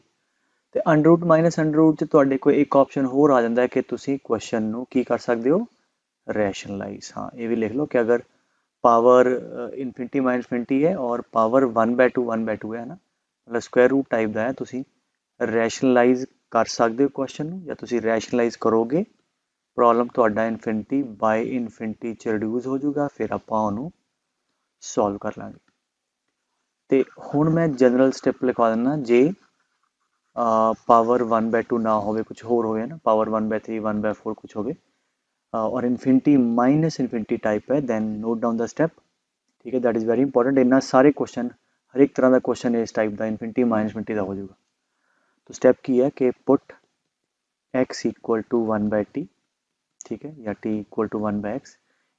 तो under root minus under root थोड़े को एक ऑप्शन होर आ जाता है कि तुसी क्वेश्चन नूं की कर सकते हो रैशनलाइज। हाँ ये भी लिख लो कि अगर पावर इनफिनिटी माइनस इनफिनिटी है और पावर 1/2 है ना, मतलब स्क्वायर रूट टाइप का है, तुसी रैशनलाइज कर सकते हो क्वेश्चन नूं, या तुसी रैशनलाइज करोगे प्रॉब्लम तुहाडा इनफिनिटी बाय इनफिनिटी च रिड्यूस हो जाऊगा, फिर आपां उहनूं सॉल्व कर लांगे। तो हुण मैं जनरल स्टेप लिखवा दिना, जे पावर 1/2 ना होवे कुछ होर होवे ना, पावर 1/3 1/4 कुछ होवे और इनफिनिटी माइनस इनफिनिटी टाइप है, then note down the step, ठीक है। दैट इज़ वेरी इंपॉर्टेंट, इन्ना सारे क्वेश्चन हर एक तरह का क्वेश्चन इस टाइप का इनफिनिटी माइनस इनफिनिटी का हो जाएगा। तो स्टेप की है कि put x equal to 1/t, ठीक है, या t equal to 1/x,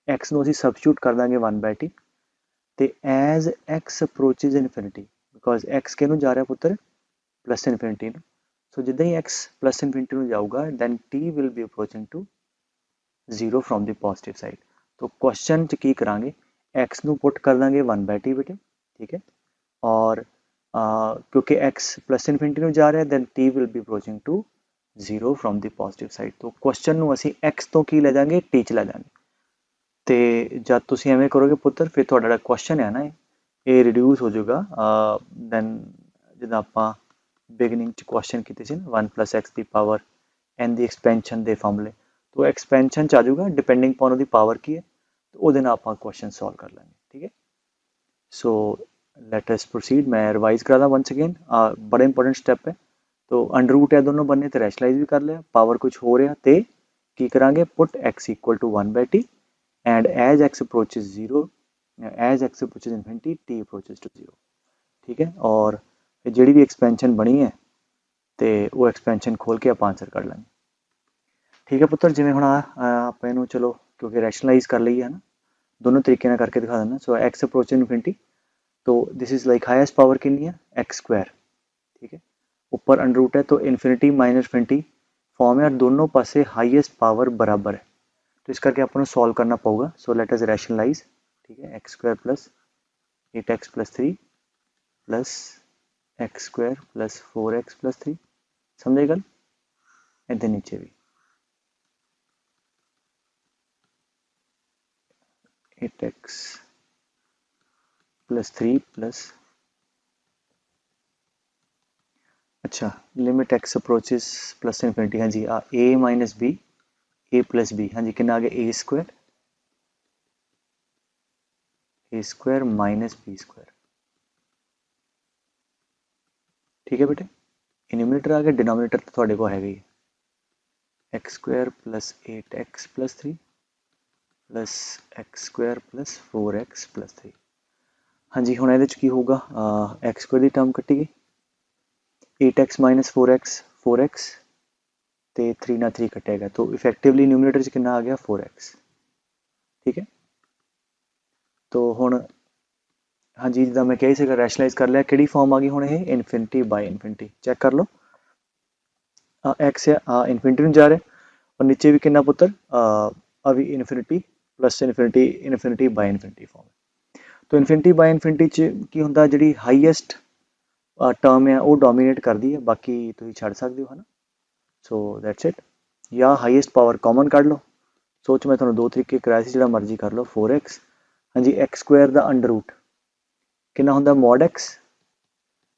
x नूं असीं सबस्टिट्यूट कर देंगे 1/t, तो as x approaches infinity, because x किहनूं जा रहा पुत्र प्लस इनफिनिटी नूं, सो जिद्दां ही x प्लस इनफिनिटी नूं जाऊगा then t will be approaching to 0 from the positive side. तो क्वेश्चन च की करांगे x नूं पुट कर देंगे 1/t बेटे, ठीक है, और क्योंकि x प्लस इनफिनिटी में जा रहा है then t will be approaching to 0 from the positive side. तो क्वेश्चन नूं असीं x तो की ले जाएंगे t च ले जाएंगे, तो जब तुसीं एवें करोगे पुत्र फिर तुहाडा जिहड़ा क्वेश्चन है ना ये रिड्यूस हो जाएगा। दैन जिद्दां आपां बिगनिंग च क्वेश्चन कीते सी 1 प्लस एक्स दी पावर n दी एक्सपेंशन दे फॉर्मूले, तो एक्सपेंशन च आ जाऊगा डिपेंडिंग अपॉन उहदी पावर की है, तो उहदे नाल आपां क्वेश्चन सॉल्व कर लेंगे, ठीक है। सो लेट अस प्रोसीड, मैं रिवाइज करा दा वंस अगेन, बड़ा इंपॉर्टेंट स्टेप है। तो अंडर रूट है दोनों बनने, तो रैशनलाइज भी कर लिया, पावर कुछ हो रहा तो की करांगे put x equal to 1/t and as x approaches 0, as x approaches infinity t approaches to 0, ठीक है। और जी भी एक्सपेंशन बनी है तो वो एक्सपेंशन खोल के आप आंसर कर लेंगे, ठीक है पुत्र। जिवें हुण आप इहनूं चलो क्योंकि रैशनलाइज कर लईए है ना, दोनों तरीके नाल करके दिखा देना। सो x अप्रोचेज इनफिनिटी, तो this is like highest power कितनी है एक्स स्क्वायर, ठीक है, ऊपर अंडर रूट है तो इनफिनिटी माइनस इनफिनिटी फॉर्म है और दोनों पासे हाईएस्ट पावर बराबर है, तो इस करके अपन सॉल्व करना पड़ेगा। सो लेट अस रैशनलाइज, ठीक है, x square plus 8x plus 3 plus x square plus 4x plus 3, समझे गल। इधर नीचे भी 8x प्लस 3 प्लस, अच्छा limit x approaches plus infinity, हाँ जी ए minus B A plus B, हाँ जी कितना आ गया ए स्क्वायर माइनस बी स्क्वायर, ठीक है बेटे। न्यूमरेटर आ गया, डिनोमिनेटर तो थोड़े को हैगा ही, x square plus 8x plus 3 plus x square plus 4x plus 3। हाँ जी हुण इहदे च की होगा, एक्स स्क्वायर की टर्म कट्टी गई, 8x माइनस 4x तो 3 ना 3 कटेगा, तो इफेक्टिवली न्यूमरेटर च कितना आ गया 4x, ठीक है। तो हुण हाँ जी जिदा मैं कही सका रैशनलाइज कर लिया, कि फॉर्म आ गई हुण ये इनफिनिटी बाय इनफिनिटी, चैक कर लो एक्स है इनफिनिटी में जा रहा है, और नीचे भी कितना पुत्र अभी infinity plus infinity infinity by infinity form है। तो इनफिनिटी बाय इनफिनिटी च की हुंदा, जिहड़ी हाईएस्ट टर्म है वो डोमीनेट करती है, बाकी तुम छड़ सकते हो है ना। सो दैट्स इट, या हाईएस्ट पावर कॉमन कढ़ लो, सोच मैं थोड़ा दो तरीके कराए सी, जिहड़ा मर्जी कर लो 4x, हाँ जी एक्स स्क्वायर का अंडर रूट कितना होंदा mod x,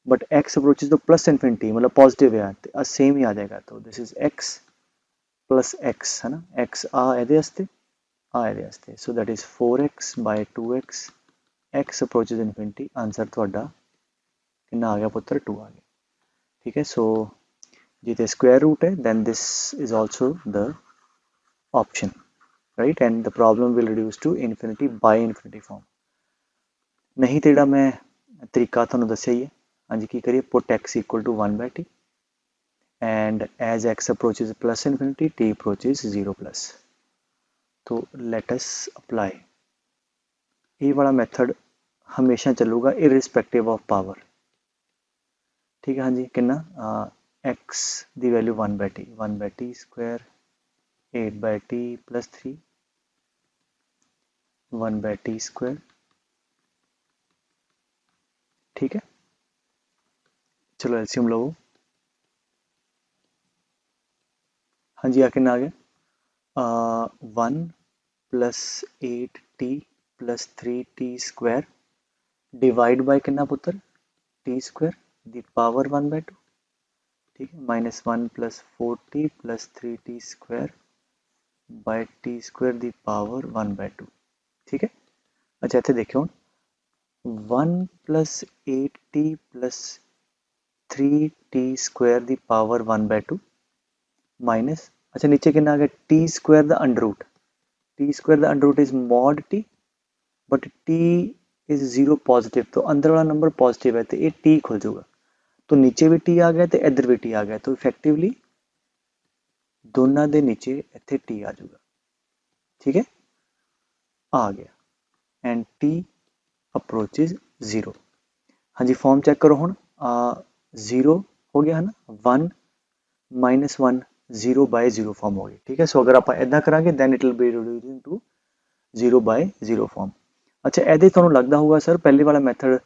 but x approaches to plus infinity मतलब पॉजिटिव है तो सेम ही आ जाएगा, तो this is x plus x है ना, एक्स ये so that is 4x by 2x, x approaches infinity, answer थोड़ा कितना आ गया पुत्र 2 आ गया, ठीक है। सो जिते स्क्वायर रूट है then this is also the option right, and the problem will reduce to infinity by infinity form. नहीं तो जो मैं तरीका थोड़ा दसिया ही है, हाँ जी की करिए, put x equal to 1/t and as x approaches plus infinity t approaches 0 plus, तो let us apply ये वाला मेथड हमेशा चलूगा इरिस्पेक्टिव ऑफ पावर, ठीक है। हाँ जी कितना x की value 1/t square 8/t plus 3 1/t square, ठीक है। चलो एलसीएम लो, हाँ जी कितना आ गया 1 plus 8t plus 3t square divide by कितना पुत्र टी स्क्वायर दी पावर 1/2, ठीक है, -1 plus 4t plus 3t square by t square दी पावर 1/2, ठीक है। अच्छा इतने देखो 1 plus 8t plus 3t square दी पावर 1/2 माइनस, अच्छा नीचे कितना आ गया t square the under root, t square the under root is mod t, but t is 0 positive, तो अंदर वाला नंबर पॉजिटिव है तो ये टी खुल जाऊगा, तो नीचे भी टी आ गया तो इधर भी टी आ गया, तो इफेक्टिवली दोनों के नीचे इतने टी आ जाऊगा, ठीक है आ गया, एंड टी अप्रोचेज 0, हाँ जी फॉर्म चेक करो हूँ 0 हो गया है ना, 1 -1 0/0 फॉर्म हो गई, ठीक है। सो अगर आप इदा करा then it will be reducing to 0/0 form. अच्छा ये थोड़ा लगता होगा सर पहले वाला मैथड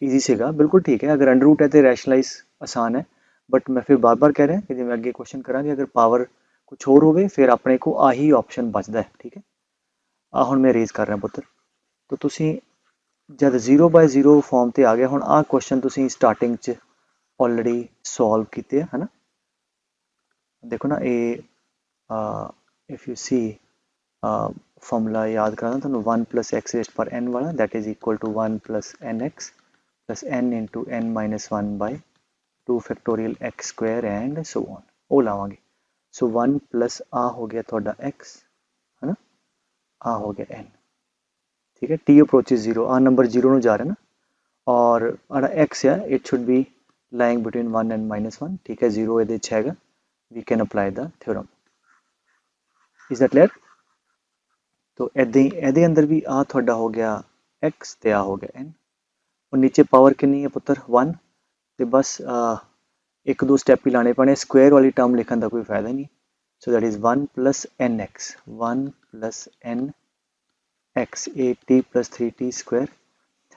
ईजी सेगा, बिल्कुल ठीक है, अगर अंडर रूट है तो रैशनलाइज आसान है, बट मैं फिर बार बार कह रहा कि जिवें अगे क्वेश्चन करा अगर पावर कुछ होर हो फिर अपने को आही ऑप्शन बचता है, ठीक है। हुण मैं रेज कर रहा पुत्र, तो तुसी जब 0/0 फॉर्म ते आ गया, हुण क्वेश्चन तुसी स्टार्टिंग च ऑलरेडी सॉल्व किए है ना, देखो ना ये इफ यू सी फॉर्मूला याद कराना तुहानू 1 प्लस एक्स रेस्ट पर एन वाला, that is equal to 1 plus n x plus n into n -1 by 2 factorial x square and so on, वो लावांगे। सो 1 प्लस हो गया थोड़ा एक्स है ना, हो गया एन, ठीक है। टी अप्रोचेज 0 नंबर 0 जा रहा है ना, और एक्स है it should be lying between 1 and -1, ठीक है, 0 ये है, we can apply the theorem, is that clear. तो इदा ही ये अंदर भी थोड़ा हो गया एक्स तो हो गया एन, और नीचे पावर कितनी है पुत्र 1, तो बस एक दो स्टैप ही लाने पैने, स्क्वायर वाली टर्म लिखने का कोई फायदा नहीं, so that is 1 plus n x 1 plus n x 8t plus 3t square,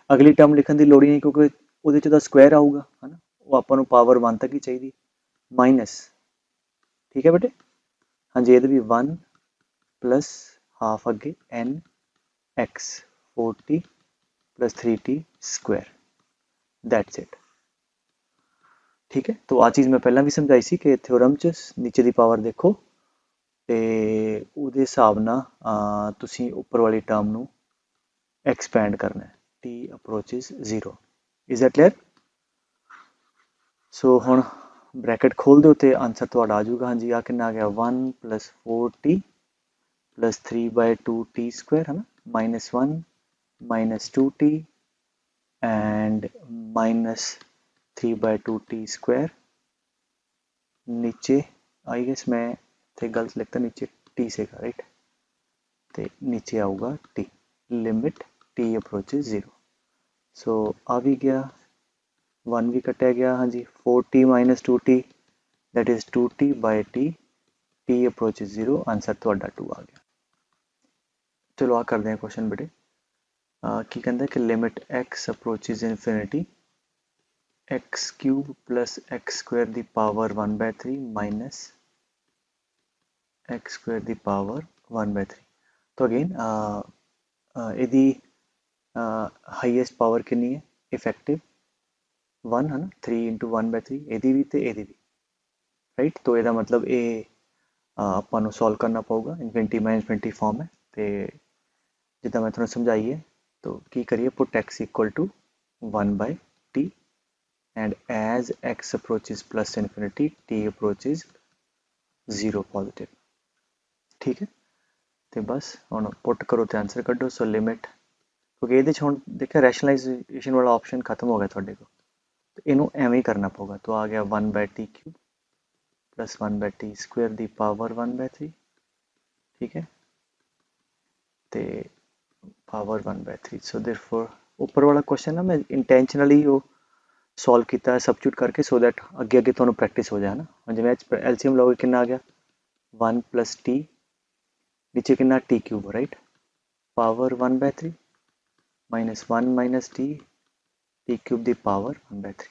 अगली टर्म लिखने की लड़ ही नहीं क्योंकि वो स्क्वायर आऊगा है ना, वो आपको पावर 1 तक ही चाहिए माइनस, ठीक है बेटे। हाँ जी ये भी 1 प्लस हाफ अगे n x 40 plus 3t square, that's it. ठीक है, तो आ चीज़ मैं पहला भी समझाई सी कि थ्योरम च नीचे की पावर देखो तो ਉਹਦੇ ਹਿਸਾਬ ਨਾਲ ਤੁਸੀਂ ਉੱਪਰ ਵਾਲੀ ਟਰਮ ਨੂੰ एक्सपैंड करना है, t approaches 0। Is that clear? So हुण ब्रैकेट खोल दो तो आंसर तुहाडा आ जाऊगा। हाँ जी, आ कितना आ गया 1 + 4t + 3/2t स्क्वायर है ना, -1 -2t एंड -3/2t स्क्वायर। नीचे आई गेस मैं थे गलत लिखता, नीचे t से राइट, तो नीचे आऊगा t, लिमिट t अप्रोचेस 0। सो आ भी गया, 1 भी कटिया गया। हाँ जी, 4t - 2t that is 2t/t, t approaches 0, answer थोड़ा 2 आ गया। चलो आ करते हैं क्वेश्चन बेटे। की कहता है कि limit x approaches infinity x³ + x² दी पावर 1/3 माइनस x² दी पावर 1/3। तो अगेन यदि हाईएस्ट पावर कितनी है इफेक्टिव 1 है ना, 3 × 1/3 यदि भी तो यदि भी राइट। तो यदा मतलब ये ਆਪਾਂ ਨੂੰ सॉल्व करना पऊगा, इन्फिनिटी में इन्फिनिटी फॉर्म है। तो जिदा मैं थोड़ा समझाई है, तो की करिए put x = 1/t and as x approaches plus infinity t approaches 0 positive. ठीक है, तो बस हम पुट करो तो आंसर कड्डो। सो लिमिट, क्योंकि ये हम देखिए रैशनलाइजेशन वाला ऑप्शन खत्म हो गया थोड़े को, तो इनू एवं ही करना पऊगा। तो आ गया 1/t³ + 1/t² दी पावर 1/3। ठीक है, तो पावर 1/3। सो देयरफॉर ऊपर वाला क्वेश्चन ना मैं इंटेंशनली वो सॉल्व किया सबस्टिट्यूट करके, सो दैट अगे अगे तुहानू प्रैक्टिस हो जाए ना। जिवें एलसीएम लोगे कितना आ गया 1 + t, नीचे कितना t³ right, power 1/3 -1 - t t³ दी पावर 1/3।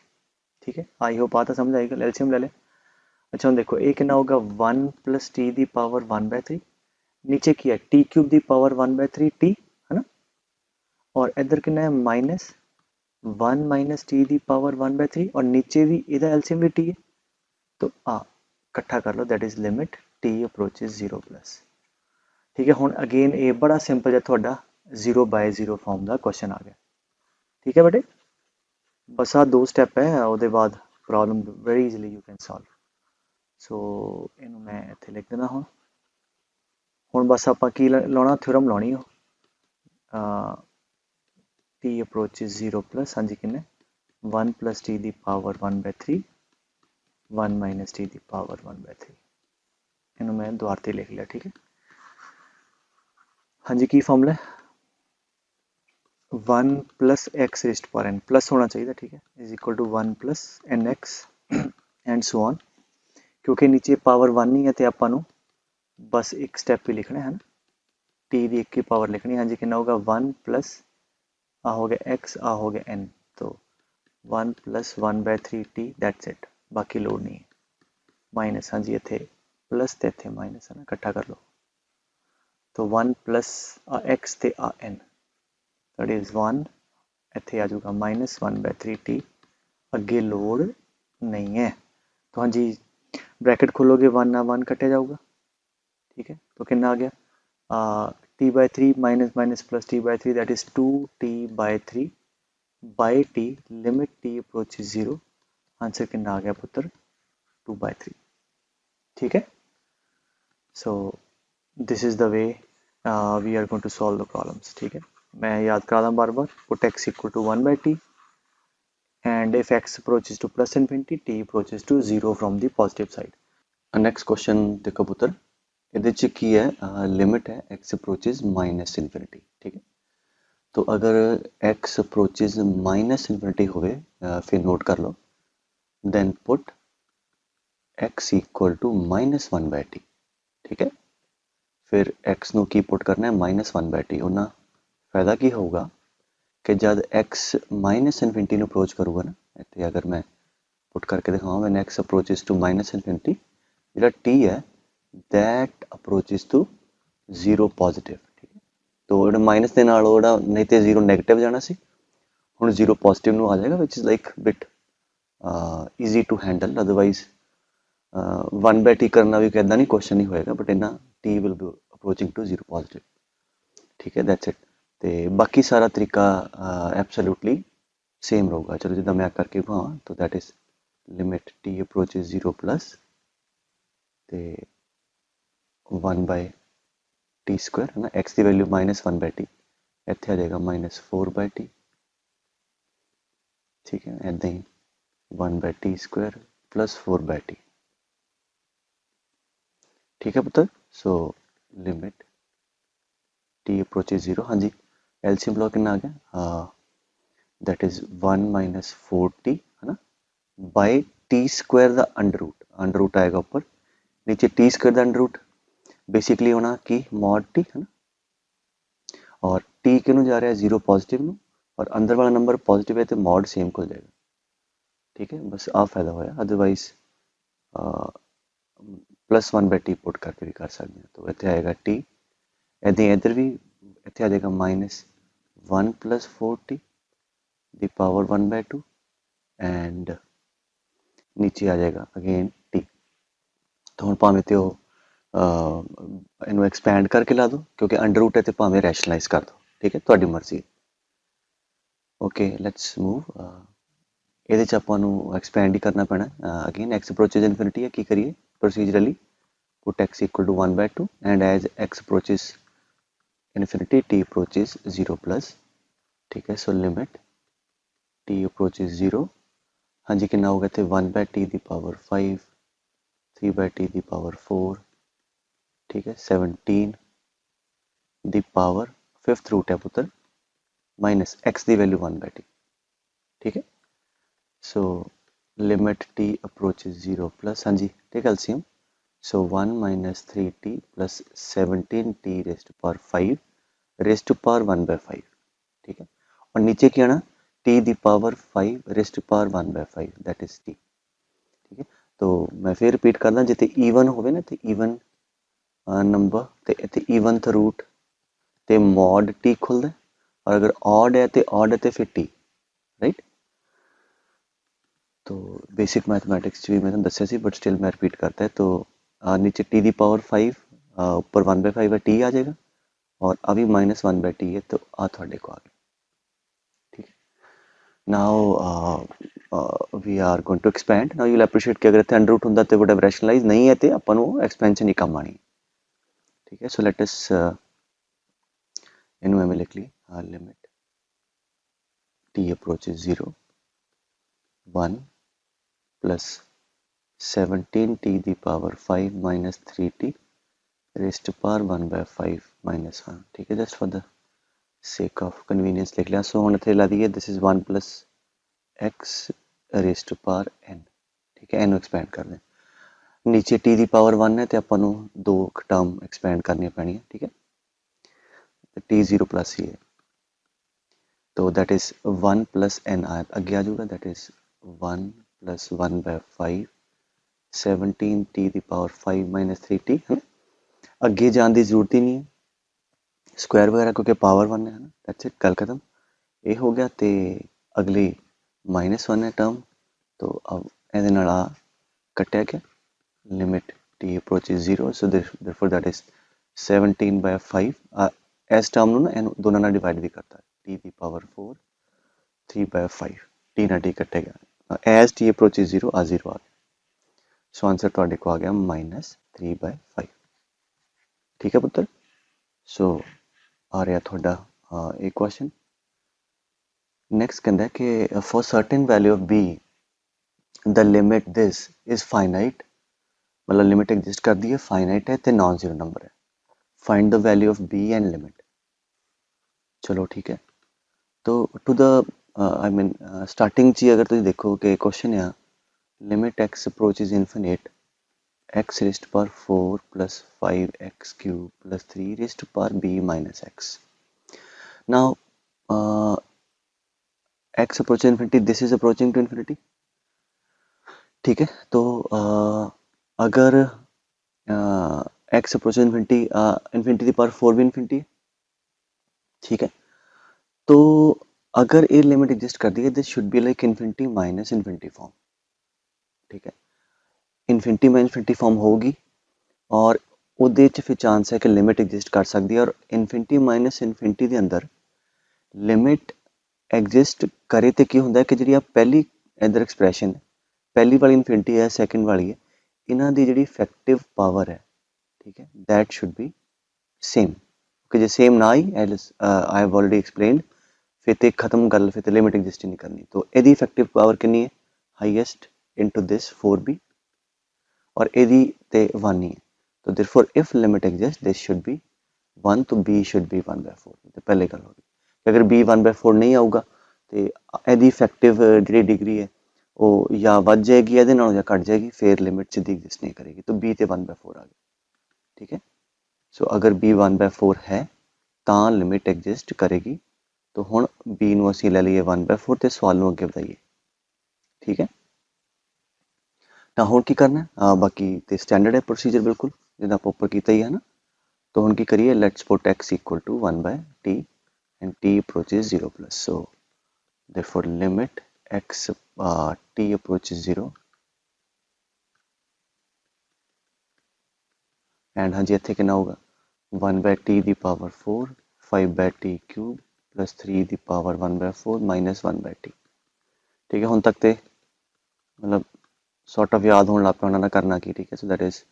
ठीक है, आई होप आता समझ आएगा। एलसीएम ले लें। अच्छा हम देखो ये कितना होगा 1 + t दी पावर 1/3, नीचे की है t³ दी पावर 1/3 t है ना, और इधर कितना है -1 - t दी पावर 1/3, और नीचे भी इधर एलसीएम भी t है। तो इकट्ठा कर लो, that is limit t approaches 0+। ठीक है, हुण अगेन ये बड़ा सिंपल है, थोड़ा 0/0 फॉर्म का क्वेश्चन आ गया। ठीक है बेटे, बस आ 2 स्टैप है, उसके बाद problem very easily you can solve. So इनू मैं इत्थे लिख देना। हुण बस आपां की लाना, थ्योरम लानी हो t अप्रोचेस 0+। हाँ जी, किन्ने 1 + t दी पावर 1/3 1 - t दी पावर 1/3। इनू मैं दोबारा लिख लिया। ठीक है, हाँ जी, की फॉर्मूला है 1 + x⁻n प्लस होना चाहिए। ठीक है, = 1 + nx एंड सो ऑन। क्योंकि नीचे पावर 1 नहीं है तो आपां बस एक स्टैप ही लिखना है ना, t की एक ही पावर लिखनी। हाँ जी, कितना होगा 1 + आ हो गया x, आ हो गया n, तो 1 + 1/3t दैट्स इट, बाकी लोड नहीं है। माइनस, हाँ जी, इत्थे प्लस तो इत्थे माइनस है ना, इकट्ठा कर लो। तो 1 + x ते n दैट इज 1, इत्थे आ जाऊगा -1/3t, अगे लोड नहीं है। तो हाँ जी, ब्रैकेट खोलोगे 1 - 1 कटे जाऊगा। ठीक है, तो कितना आ गया t/3 - + t/3 that is 2t/3 by t, limit t approaches 0, answer कितना आ गया पुत्र 2/3। ठीक है, so this is the way we are going to solve the problems. ठीक है, मैं याद करा दूँ बार बार, put x = 1/t and if x approaches to plus infinity, t approaches to 0 from the positive side. Next question देखो पुत्र, ਇਹਦੇ ਚ ਕੀ ਹੈ लिमिट है x approaches -infinity। ठीक है, तो अगर x approaches -infinity होवे फिर नोट कर लो, then put x = -1/t। ठीक है, फिर x ਨੂੰ ਕੀ ਪੁੱਟ करना है -1/t। ਉਹਨਾਂ फायदा की होगा कि जब x -infinity ਨੂੰ अप्रोच करूगा ना, इतने अगर मैं पुट करके दिखाऊँ when x approaches to -infinity, ਜਿਹੜਾ t है that approaches to 0 पॉजिटिव। ठीक है, तो ਜਿਹੜਾ माइनस के नाल नहीं तो 0 नैगेटिव जाना सी, ਹੁਣ 0 पॉजिटिव ਨੂੰ ਆ ਜਾਏਗਾ which is like bit easy to handle, otherwise 1/t करना भी कहना नहीं क्वेश्चन नहीं होएगा, बट इन्ना t will be approaching to 0 positive. ठीक है, दैट्स इट। ਤੇ ਬਾਕੀ ਸਾਰਾ ਤਰੀਕਾ ਐਬਸੋਲੂਟਲੀ सेम ਰਹੂਗਾ। चलो जिदा मैं करके विखावां, तो that is limit t approaches 0 plus ते 1/t स्क्वायर है ना, x की वैल्यू -1/t, इत्थे आ जाएगा -4/t। ठीक है, ऐदा ही 1/t स्क्वायर प्लस 4/t। ठीक है पुत्र, सो लिमिट t अप्रोचेज 0, हाँ जी एलसीएम ब्लॉक कितना आ गया, दैट इज 1 - 4t है ना, बाय टी स्क्वायर का अंडर रूट आएगा ऊपर, नीचे टी स्क्वायर का अंडर रूट बेसिकली होना कि मॉड टी है ना, और टी किनू जा रहा है 0 पॉजिटिव में, और अंदर वाला नंबर पॉजिटिव है तो मॉड सेम खुल जाएगा। ठीक है, बस आ फायदा होया, अदरवाइज +1/t पुट करके भी कर सकते हैं। तो इतने आएगा टी, ऐसे इधर भी इतने आ जाएगा -1 + 4t दी पावर 1/2, एंड नीचे आ जाएगा अगेन टी। तो हम भावें तो इनू एक्सपैंड करके ला दो, क्योंकि अंडर रूट है तो भावें रैशनलाइज कर दो। ठीक है, थोड़ी मर्जी। Okay, let's move. ये ਆਪਾਂ ਨੂੰ एक्सपैंड ही करना पैना। अगेन एक्स अप्रोचेज इनफिनिटी है, की करिए procedurally, put x = 1/2, and as x approaches infinity t approaches 0 plus. ठीक है, सो लिमिट t अप्रोचेज 0, हाँ जी कितना होगा इतने 1/t दी पावर 5, 3/t दी पावर 4, ठीक है 17 दी पावर 5th रूट है पुत्र माइनस x दी वैल्यू 1/t। ठीक है, so limit t approaches 0 plus, हाँ जी टेक एलसीएम, सो 1 - 3t plus 17t rest power 5 rest power 1/5। ठीक है, और नीचे क्या आना, t the power 5 rest power 1/5, that is t। ठीक है, तो मैं फिर रिपीट करना, जिते ईवन होवे ना तो ईवन नंबर तो इतने ईवनथ रूट तो मॉड टी खुलता है, और अगर ऑड है तो ऑड है तो फिर टी, राइट। तो बेसिक मैथमेटिक्स भी मैंने दसिया सी, बट स्टिल मैं रिपीट करता है। तो नीचे टी दी पावर 5, ऊपर 1/5 है, टी आ जाएगा, और अभी -1/t है, तो आ थोड़े को आ गया। ठीक है, now we are going to expand. Now you will appreciate कि अगर इतने अंडर रूट होंदा तो वुड हैव रैशनलाइज, नहीं है तो अपन वो एक्सपेंशन ही कम आनी। ठीक है, सो लेट अस इनू एवं लिख ली, limit t approaches 0 1 plus 17t दी power 5 minus 3t raised power 1/5 -1। ठीक है, just for the sake of convenience लिख लिया। सो हम इतने ला दिए this is 1 + x raised power n। ठीक है, n एक्सपैंड कर दें, नीचे t दी पावर 1 है तो अपन दो टर्म एक्सपैंड करनी पैनी है। ठीक है, t 0 प्लस ही है, तो दैट इज 1 + n अगे आ जाऊगा, दैट इज 1 + 1/5 17t दी पावर 5 - 3t है ना, अगे जाने की जरूरत ही नहीं है स्क्वायर वगैरह, क्योंकि पावर 1 है ना, दैट्स इट, गल खत्म। ये हो गया, तो अगली -1 है टर्म, तो अब ये कटिया गया, limit t approaches 0, so therefore that is 17/5। इस टर्म ना इन दोनों ना डिवाइड भी करता है, t दी पावर 4 3/5, t ना t कटे गया, एज t अप्रोचेज 0 आ 0 आ गया। सो आंसर थोड़े को आ गया -3/5। ठीक है पुत्र, सो आ रहा थोड़ा एक क्वेश्चन नेक्स्ट कहता है कि for certain value of b the limit this is finite, मतलब लिमिट एग्जिस्ट कर दी है, फाइनाइट है तो नॉन जीरो नंबर है, find the value of b and limit. चलो ठीक है, तो to the I mean starting ची अगर तुम देखो कि क्वेश्चन है limit x approaches infinite x raised power 4 + 5x³ + 3 raised power b - x। Now x approaching infinity, this is approaching to infinity. ठीक है, तो अगर x अप्रोचिंग इन्फिनिटी, इन्फिनिटी की पावर 4 भी इन्फिनिटी है। ठीक है, तो अगर ये लिमिट एग्जिस्ट करती है this should be like infinity minus infinity form, ठीक है। इन्फिनिटी माइनस इन्फिनिटी फॉर्म होगी और ਉਹਦੇ 'ਚ ਫਿਰ ਚਾਂਸ ਹੈ ਕਿ ਲਿਮਿਟ ਐਗजिस्ट ਕਰ ਸਕਦੀ ਹੈ ਔਰ ਇਨਫਿਨਿਟੀ ਮਾਈਨਸ ਇਨਫਿਨਿਟੀ ਦੇ ਅੰਦਰ ਲਿਮਿਟ ਐਗजिस्ट ਕਰੇ ਤੇ ਕੀ ਹੁੰਦਾ ਕਿ ਜਿਹੜੀ ਆ ਪਹਿਲੀ ਇੱਧਰ ਐਕਸਪ੍ਰੈਸ਼ਨ ਪਹਿਲੀ ਵਾਲੀ ਇਨਫਿਨਿਟੀ ਹੈ ਸੈਕਿੰਡ ਵਾਲੀ ਹੈ ਇਹਨਾਂ ਦੀ ਜਿਹੜੀ ਇਫੈਕਟਿਵ ਪਾਵਰ ਹੈ ਠੀਕ ਹੈ दैट शुड बी सेम कि जे सेम ना आई आई हैव ऑलरेडी एक्सप्लेन्ड फिर तो खत्म गल फिर तो लिमिट एग्जिस्ट ही नहीं करनी तो यदि इफेक्टिव पावर कितनी है हाईएस्ट इनटू दिस 4b और यदि ते 1 ही है तो therefore if limit exist this should be 1 तो b शुड बी 1/4 तो पहले गल होगी अगर b 1/4 नहीं आऊगा तो यदि इफेक्टिव जी डिग्री है वो या वध जाएगी ये या घट जाएगी फिर लिमिट सीधी एग्जिस्ट नहीं करेगी तो b तो 1/4 आ गया ठीक है। सो अगर b 1/4 है तो लिमिट एग्जिस्ट करेगी तो हुण b नूं असीं लै लईए 1/4 तो सवाल नूं अगे वधाईए ठीक है। तो हुण की करना है बाकी तो स्टैंडर्ड है प्रोसीजर बिल्कुल जिदा आपां उपर कीता ही है ना तो हुण की करिए let's put x equal to 1/t and t approaches 0 plus so therefore limit x t approaches 0 and हाँ जी इत्थे कितना होगा 1/t दी पावर 4 5/t क्यूब प्लस 3 दी पावर 1/4 माइनस 1/t ठीक है। हुण तक तो मतलब सॉर्ट ऑफ याद होने लग पे उन्होंने करना की ठीक है। So that is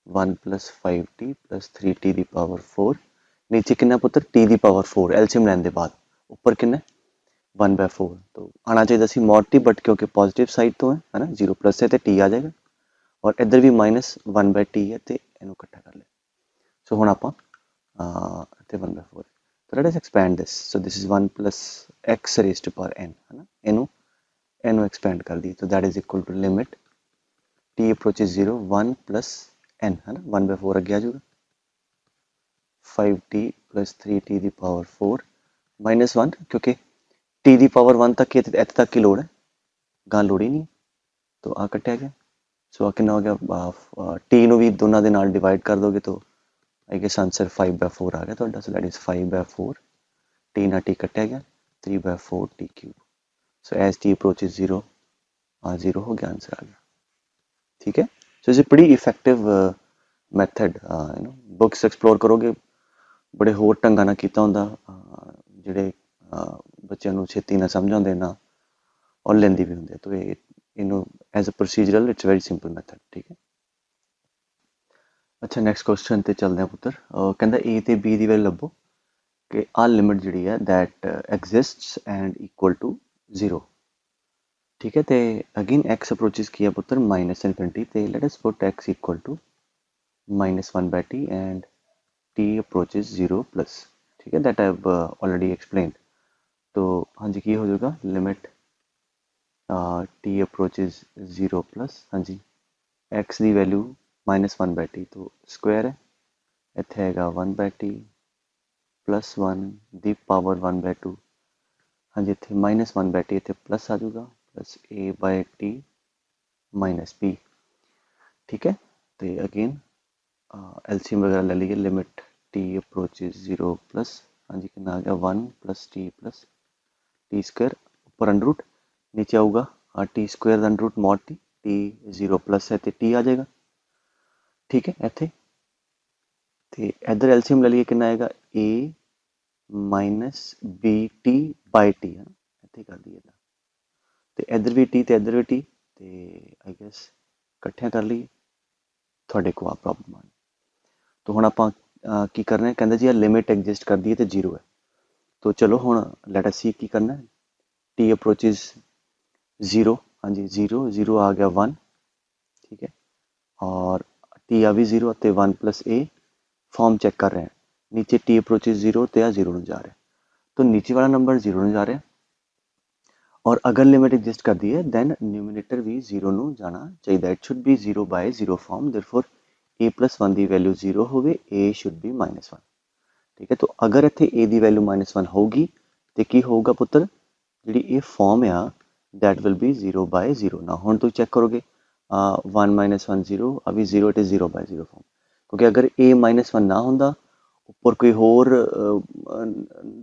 1 + 5t + 3t the power 4 नीचे कितना पुत्र t दी पावर 4 एलसीएम लैन के बाद ऊपर कितना 1/4 तो आना चाहिए सी mod t बट क्योंकि पॉजिटिव साइड तो है ना 0 प्लस है तो t आ जाएगा और इधर भी माइनस 1/t है तो इनू इकट्ठा कर ले सो हुण आपां इत्थे 1/4 तो let us expand this so this is 1 + x raise to power n है ना इनू एक्सपैंड कर दी तो that is equal to limit t approaches 0 1 + n है ना 1/4 अगे आ जाएगा 5t + 3t दी पावर 4 माइनस 1 क्योंकि t दी पावर 1 तक इत्थे तक की लोड़ है गां लोड़ ही नहीं तो आ कट्टिया गया सो कितना हो गया टी नूं भी दोनों के नाल डिवाइड कर दोगे तो आई गेस आंसर 5/4 आ गया तो सो दैट इज 5/4 टी ना टी कट्टिया गया 3/4 t cube so as t approaches 0 0 हो गया आंसर आ गया ठीक है। सो इट्स ए बड़ी effective method you know books explore करोगे बड़े होर ढंगा नाल कीता हुंदा जिहड़े बच्चों नूं छेती ना समझ आउंदे ना और लेंदी भी हुंदे तो ये इनू as a procedural it's very simple method ठीक है। अच्छा नैक्सट क्वेश्चन ते चलते हैं पुत्र कहता ए ते बी दी वैल्यू लभो कि आ लिमिट जिहड़ी है that exists and equal to 0 ठीक है। तो अगेन एक्स अप्रोचेस किया पुत्र माइनस इनफिनिटी तो let us put x equal to -1/t and t approaches 0 plus ठीक है that I have already explain तो हाँ जी की हो जाएगा लिमिट t अप्रोचेस 0 प्लस हाँ जी x की वैल्यू -1/t तो स्क्वायर है इत्थे हैगा 1/t + 1 दी पावर 1/2 हाँ जी इत्थे -1/t इत्थे प्लस आ जाऊगा प्लस a/t - b ठीक है। तो अगेन एलसीएम वगैरह ले लीजिए लिमिट t अप्रोचेस 0 प्लस हाँ जी कितना आ गया 1 + t + t स्क्वायर ऊपर अंडर रूट नीचे आऊगा t square under root mod t 0 plus है तो t आ जाएगा ठीक है। इत्थे तो इधर एलसीएम ले लीजिए कितना आएगा a - bt/t है ना इत्थे कर दिए तो इधर भी t तो इधर भी t तो आई गेस इकट्ठियां कर लीए थोड़े को आ प्रॉब्लम आनी तो हुण आपां की करना है कहंदा जी लिमिट एग्जिस्ट कर दी है तो 0 है तो चलो हुण लेट अस सी की करना है t अप्रोचेस 0 हाँ जी 0 आ गया 1 ठीक है और t आ भी 0 तो 1 + a फॉर्म चेक कर रहे हैं नीचे t अप्रोचेस 0 तो 0 नूं जा रहा है तो नीचे वाला नंबर 0 नूं जा रहा है और अगर लिमिट एग्जिस्ट कर दी है दैन न्यूमिनेटर भी 0 नूं जाना चाहिए it should B 0/0 form therefore a + 1 की वैल्यू 0 होवे a शुड बी -1 ठीक है। तो अगर इत्थे a की वैल्यू -1 होगी तो की होगा पुत्र जी ये फॉर्म आ दैट विल बी 0/0 ना हुण तुसीं चेक करोगे 1 - 1 0 अभी 0 इट इज़ 0/0 फॉर्म क्योंकि अगर a -1 ना होंदा ऊपर कोई होर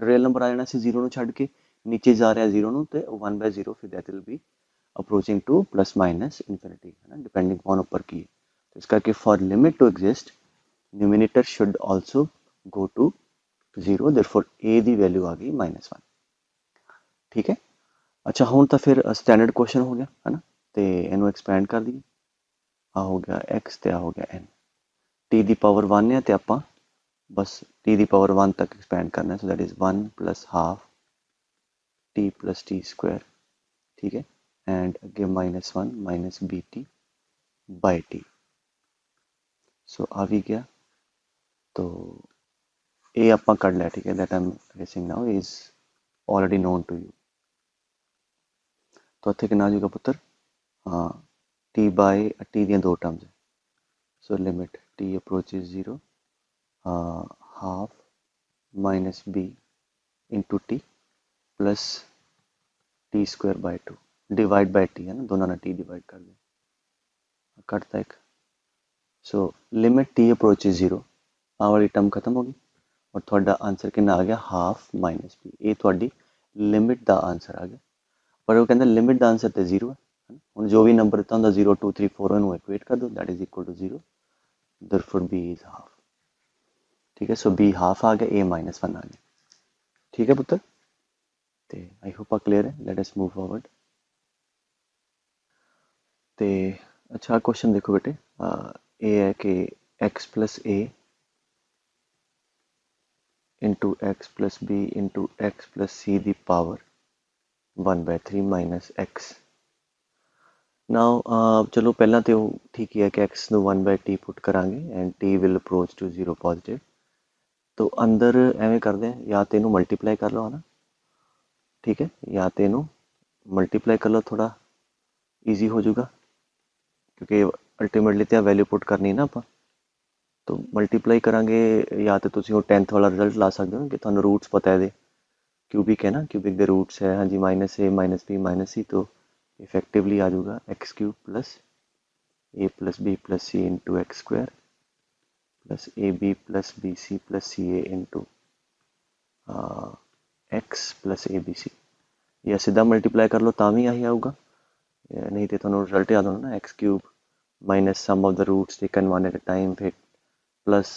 रियल नंबर आ जाना सी 0 नूं छड्ड के नीचे जा रहा 0 ਨੂੰ ਤੇ 1/0 ਫਿਰ that will be approaching to plus minus infinity है ना, depending on ऊपर की है। तो इस करके for limit to exist numerator should also go to 0, therefore a the value आ गई -1। ठीक है, अच्छा ਹੁਣ ਤਾਂ ਫਿਰ स्टैंडर्ड क्वेश्चन हो गया है ना, ਤੇ ਇਹਨੂੰ एक्सपैंड कर दीजिए। आ हो गया x ਤੇ आ हो गया n, t ਦੀ पावर 1 है ਤੇ ਆਪਾਂ बस t ਦੀ पावर 1 तक एक्सपैंड करना है, so that is 1 + half t + t square. ठीक है, एंड अगे -1 - bt बाय t। सो आ भी गया, तो ये ਆਪਾਂ ਕੱਢ ਲਿਆ। ठीक है, that I am raising now is already known to you. तो ਇੱਥੇ ਕਿੰਨਾ ਆ ਜਾਊਗਾ ਪੁੱਤਰ, हाँ t बाय t ਦੀਆਂ ਦੋ terms. So limit t approaches 0 half -b into T plus T square by 2 divide by T है ना, दोनों ने टी डिवाइड कर दिया, कटता एक। सो लिमिट टी अप्रोचेज 0, आ वाली टर्म खत्म होगी और थोड़ा आंसर कितना आ गया हाफ -b। ये थोड़ी लिमिट का आंसर आ गया, पर वो कहता लिमिट का आंसर तो 0 है। हम जो भी नंबर दिता होंगे 0 2 3 4 इन्हों इक्वेट कर दो, that is equal to 0, therefore b is half. ठीक है, सो b हाफ आ गया, a -1 आ गया। ठीक है पुत्र, तो आई होप आ क्लियर है। Let us move forward. तो अच्छा क्वेश्चन देखो बेटे, ये है कि x + a into x + b into x + c की पावर 1/3 - x। नाउ चलो पहला तो ठीक ही है कि x ਨੂੰ 1/t पुट करांगे and t will approach to 0 positive. तो अंदर एवें करते हैं, या तो इनू मल्टीप्लाई कर लो है ना, ठीक है, या तो इनू मल्टीप्लाई कर लो, थोड़ा ईजी हो जाएगा क्योंकि अल्टीमेटली तो वैल्यू पुट करनी ना आप। तो मल्टीप्लाई करांगे, या तो तुम 10th वाला रिजल्ट ला सकते हो कि थानू रूट्स पता है, क्यूबिक है ना, क्यूबिक के रूट्स है हाँ जी -a -b -c। तो इफेक्टिवली आ जाएगा x³ + a + b + c into x² + ab + bc + ca into x + abc। या सीधा मल्टीप्लाई कर लो तो भी यही आऊगा, नहीं तो थोड़ा रिजल्ट याद होना ना, x³ minus sum of the roots taken 1 at a time, फिर plus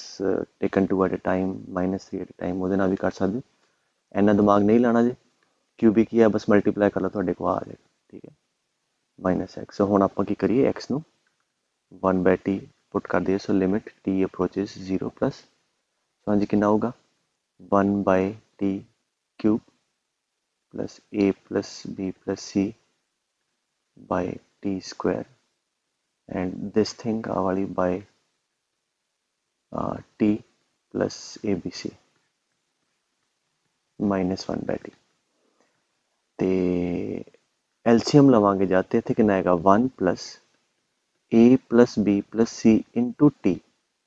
taken 2 at a time, -3 at a time, वो भी कर सकते। इन्ना दिमाग नहीं लाना जी, क्यूबिक ही है, बस मल्टीप्लाई कर लो थोड़े को आ जाएगा। ठीक है, -x। सो हम आप की करिए, x ਨੂੰ 1/t पुट कर दिए। So limit t approaches 0 plus, तो हाँ जी कितना होगा 1/t³ plus a + b + c by t square and this thing वाली by t plus abc -1/t। ਤੇ एलसीएम लवांगे जाते थे कितना आएगा 1 + a + b + c into T.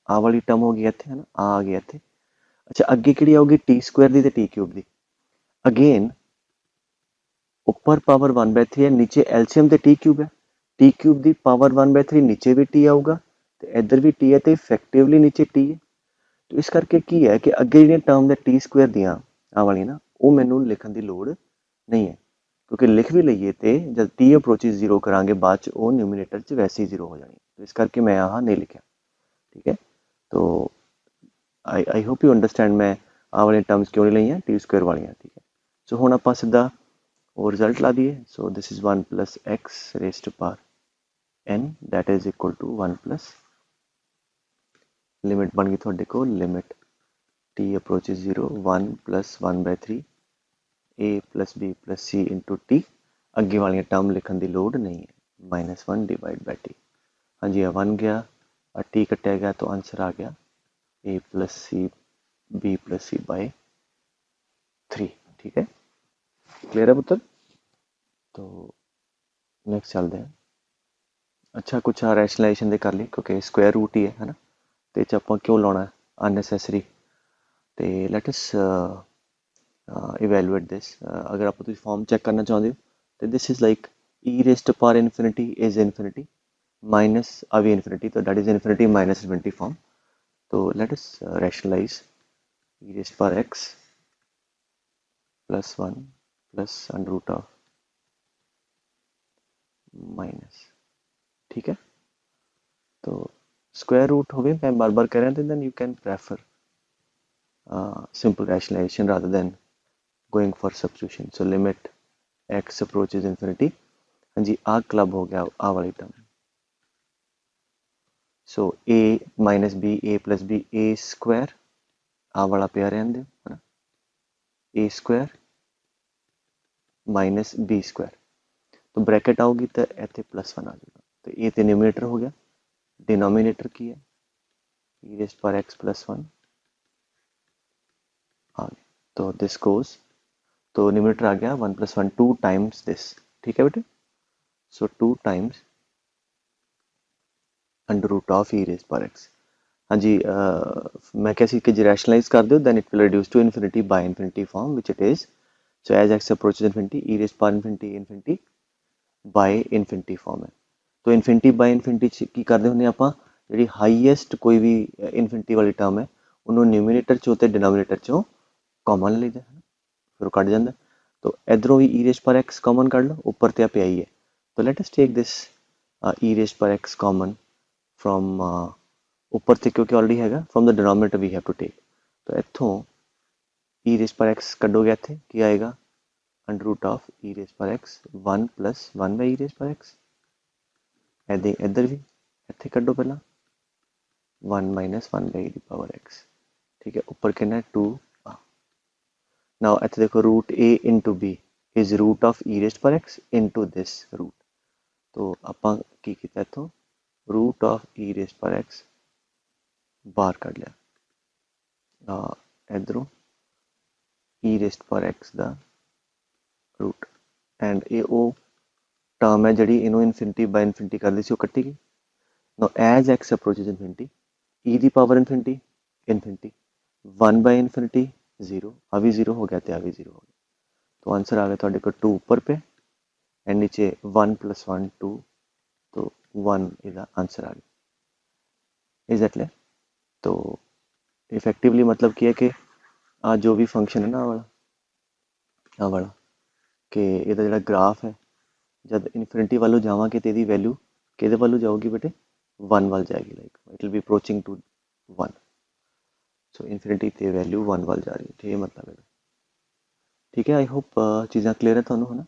आ वाली टर्म हो गई इतने है ना, आ गया इतने। अच्छा अगे कि आऊगी t² की तो t³ की। अगेन ऊपर पावर 1/3 है, नीचे एलसीएम तो t³ है, t³ की पावर 1/3 नीचे भी t आऊगा, तो इधर भी t है, तो इफेक्टिवली नीचे t है। तो इस करके की है कि अगे जो टर्म t² दियाँ आ वाली ना, वो मैनू लिखने की लोड़ नहीं है, क्योंकि लिख भी लीए तो जब t अप्रोचेज 0 करांगे बाद च वो न्यूमिनेटर च वैसे ही 0 हो जानी। तो इस करके मैं यहाँ नहीं लिखा। ठीक है, तो आई होप यू अंडरस्टैंड मैं आ वाली टर्म्स क्यों नहीं ली t² वाली। ठीक है, सो हम आप सीधा वो रिजल्ट ला दिए। So this is 1 + x raise to power n that is equal to 1 plus limit बन गई थोड़े को, limit t approaches 0 1 + 1/3 a + b + c into t. अगे वाली टर्म लिखने की लोड़ नहीं है, -1 / t। हाँ जी, 1 गया, टी कटिया गया, तो आंसर आ गया a + c b + c by 3। ठीक है, क्लियर है पुत्र। तो नेक्स्ट चलते हैं। अच्छा कुछ रैशनलाइजेशन दे कर ली, क्योंकि स्क्वायर रूट ही है ना, तो आप क्यों लाना अननैसेसरी। तो लेट अस इवैल्यूएट दिस। अगर आप फॉर्म चेक करना चाहते हो तो this is like e⁻∞ is infinity minus अभी इनफिनिटी, तो that is infinity minus infinity form. तो let us rationalise e⁻x + 1 plus under root of minus, ठीक है। तो स्क्वायर रूट हो गए, मैं बार बार कह रहा था, then you can prefer simple rationalization rather than going for substitution. So limit x approaches infinity, हाँ जी आ क्लब हो गया आ वाली term. So a minus B A plus B A square आ वाला पिया रहने दो है ना, A square minus B square, तो ब्रैकेट आओगी तो इतने +1 आ जाएगा, तो ये तो न्यूमिनेटर हो गया। डिनोमिनेटर की है e रेज़्ड पावर x +1 आ गया, तो दिस गोज, तो न्यूमिनेटर आ गया 1 + 1 2 टाइम्स दिस, ठीक है बेटे। So 2 times under root of e raise power x। हाँ जी मैं कैसे कि रैशनलाइज कर दो, then it will reduce to infinity by infinity form which it is. So as x approaches infinity e raise power infinity infinity by infinity form है। तो infinity by infinity की करते ਹੁੰਦੇ ਆਪਾਂ, ਜਿਹੜੀ ਹਾਈਐਸਟ ਕੋਈ ਵੀ ਇਨਫਿਨਿਟੀ ਵਾਲੀ ਟਰਮ ਹੈ ਉਹਨੂੰ ਨਿਊਮੀਨੇਟਰ ਚੋਂ ਤੇ ਡਿਨੋਮੀਨੇਟਰ ਚੋਂ ਕਾਮਨ ਲੈ ਲਈਦਾ, ਫਿਰ ਉਹ ਕੱਢ ਜਾਂਦਾ। तो इधरों भी e raise power x common कर लो, ऊपर तो पे आई है, तो let us take this e raise power x common from ऊपर से, क्योंकि ऑलरेडी हैगा from the denominator we have to take. तो इतों ई रेज़ पावर x कटोगे, इतने की आएगा under root of e raise power x 1 + 1 by e raise power x। ऐसे इधर भी इतने कटो पहला 1 - 1 बाई दी पावर x, ठीक है। ऊपर कितना 2 नाउ इतने देखो root a into b is root of E raised power x into this root, तो ਆਪਾਂ ਕੀ ਕੀਤਾ इतों root of E raised power x बाहर कट लिया, इधरों ई रेज़्ड पावर x का रूट, एंड ये वो टर्म है जी इनू इन्फिनिटी बाय इन्फिनिटी कर दी सी, कट्टी गई। Now as x approaches infinity e the power infinity infinity 1 by infinity 0, आ भी 0 हो गया तो आ भी 0 हो गया, तो आंसर आ गया थोड़े को 2 ऊपर पे एंड नीचे 1 + 1 2, तो 1 इसका आंसर आ गया। Is that clear? तो इफेक्टिवली मतलब क्या है कि आ जो भी फंक्शन है ना आ वाला कि ਇਹਦਾ ਜਿਹੜਾ ग्राफ है जब इन्फिनिटी वालों जावांगे तो ਇਹਦੀ वैल्यू किहदे वालों जाऊगी बेटे 1 वाल जाएगी, like it will be approaching to 1। So infinity ते वैल्यू 1 वाल जा रही है, ये मतलब है, ठीक है। आई होप चीज़ां क्लियर है थानू है ना।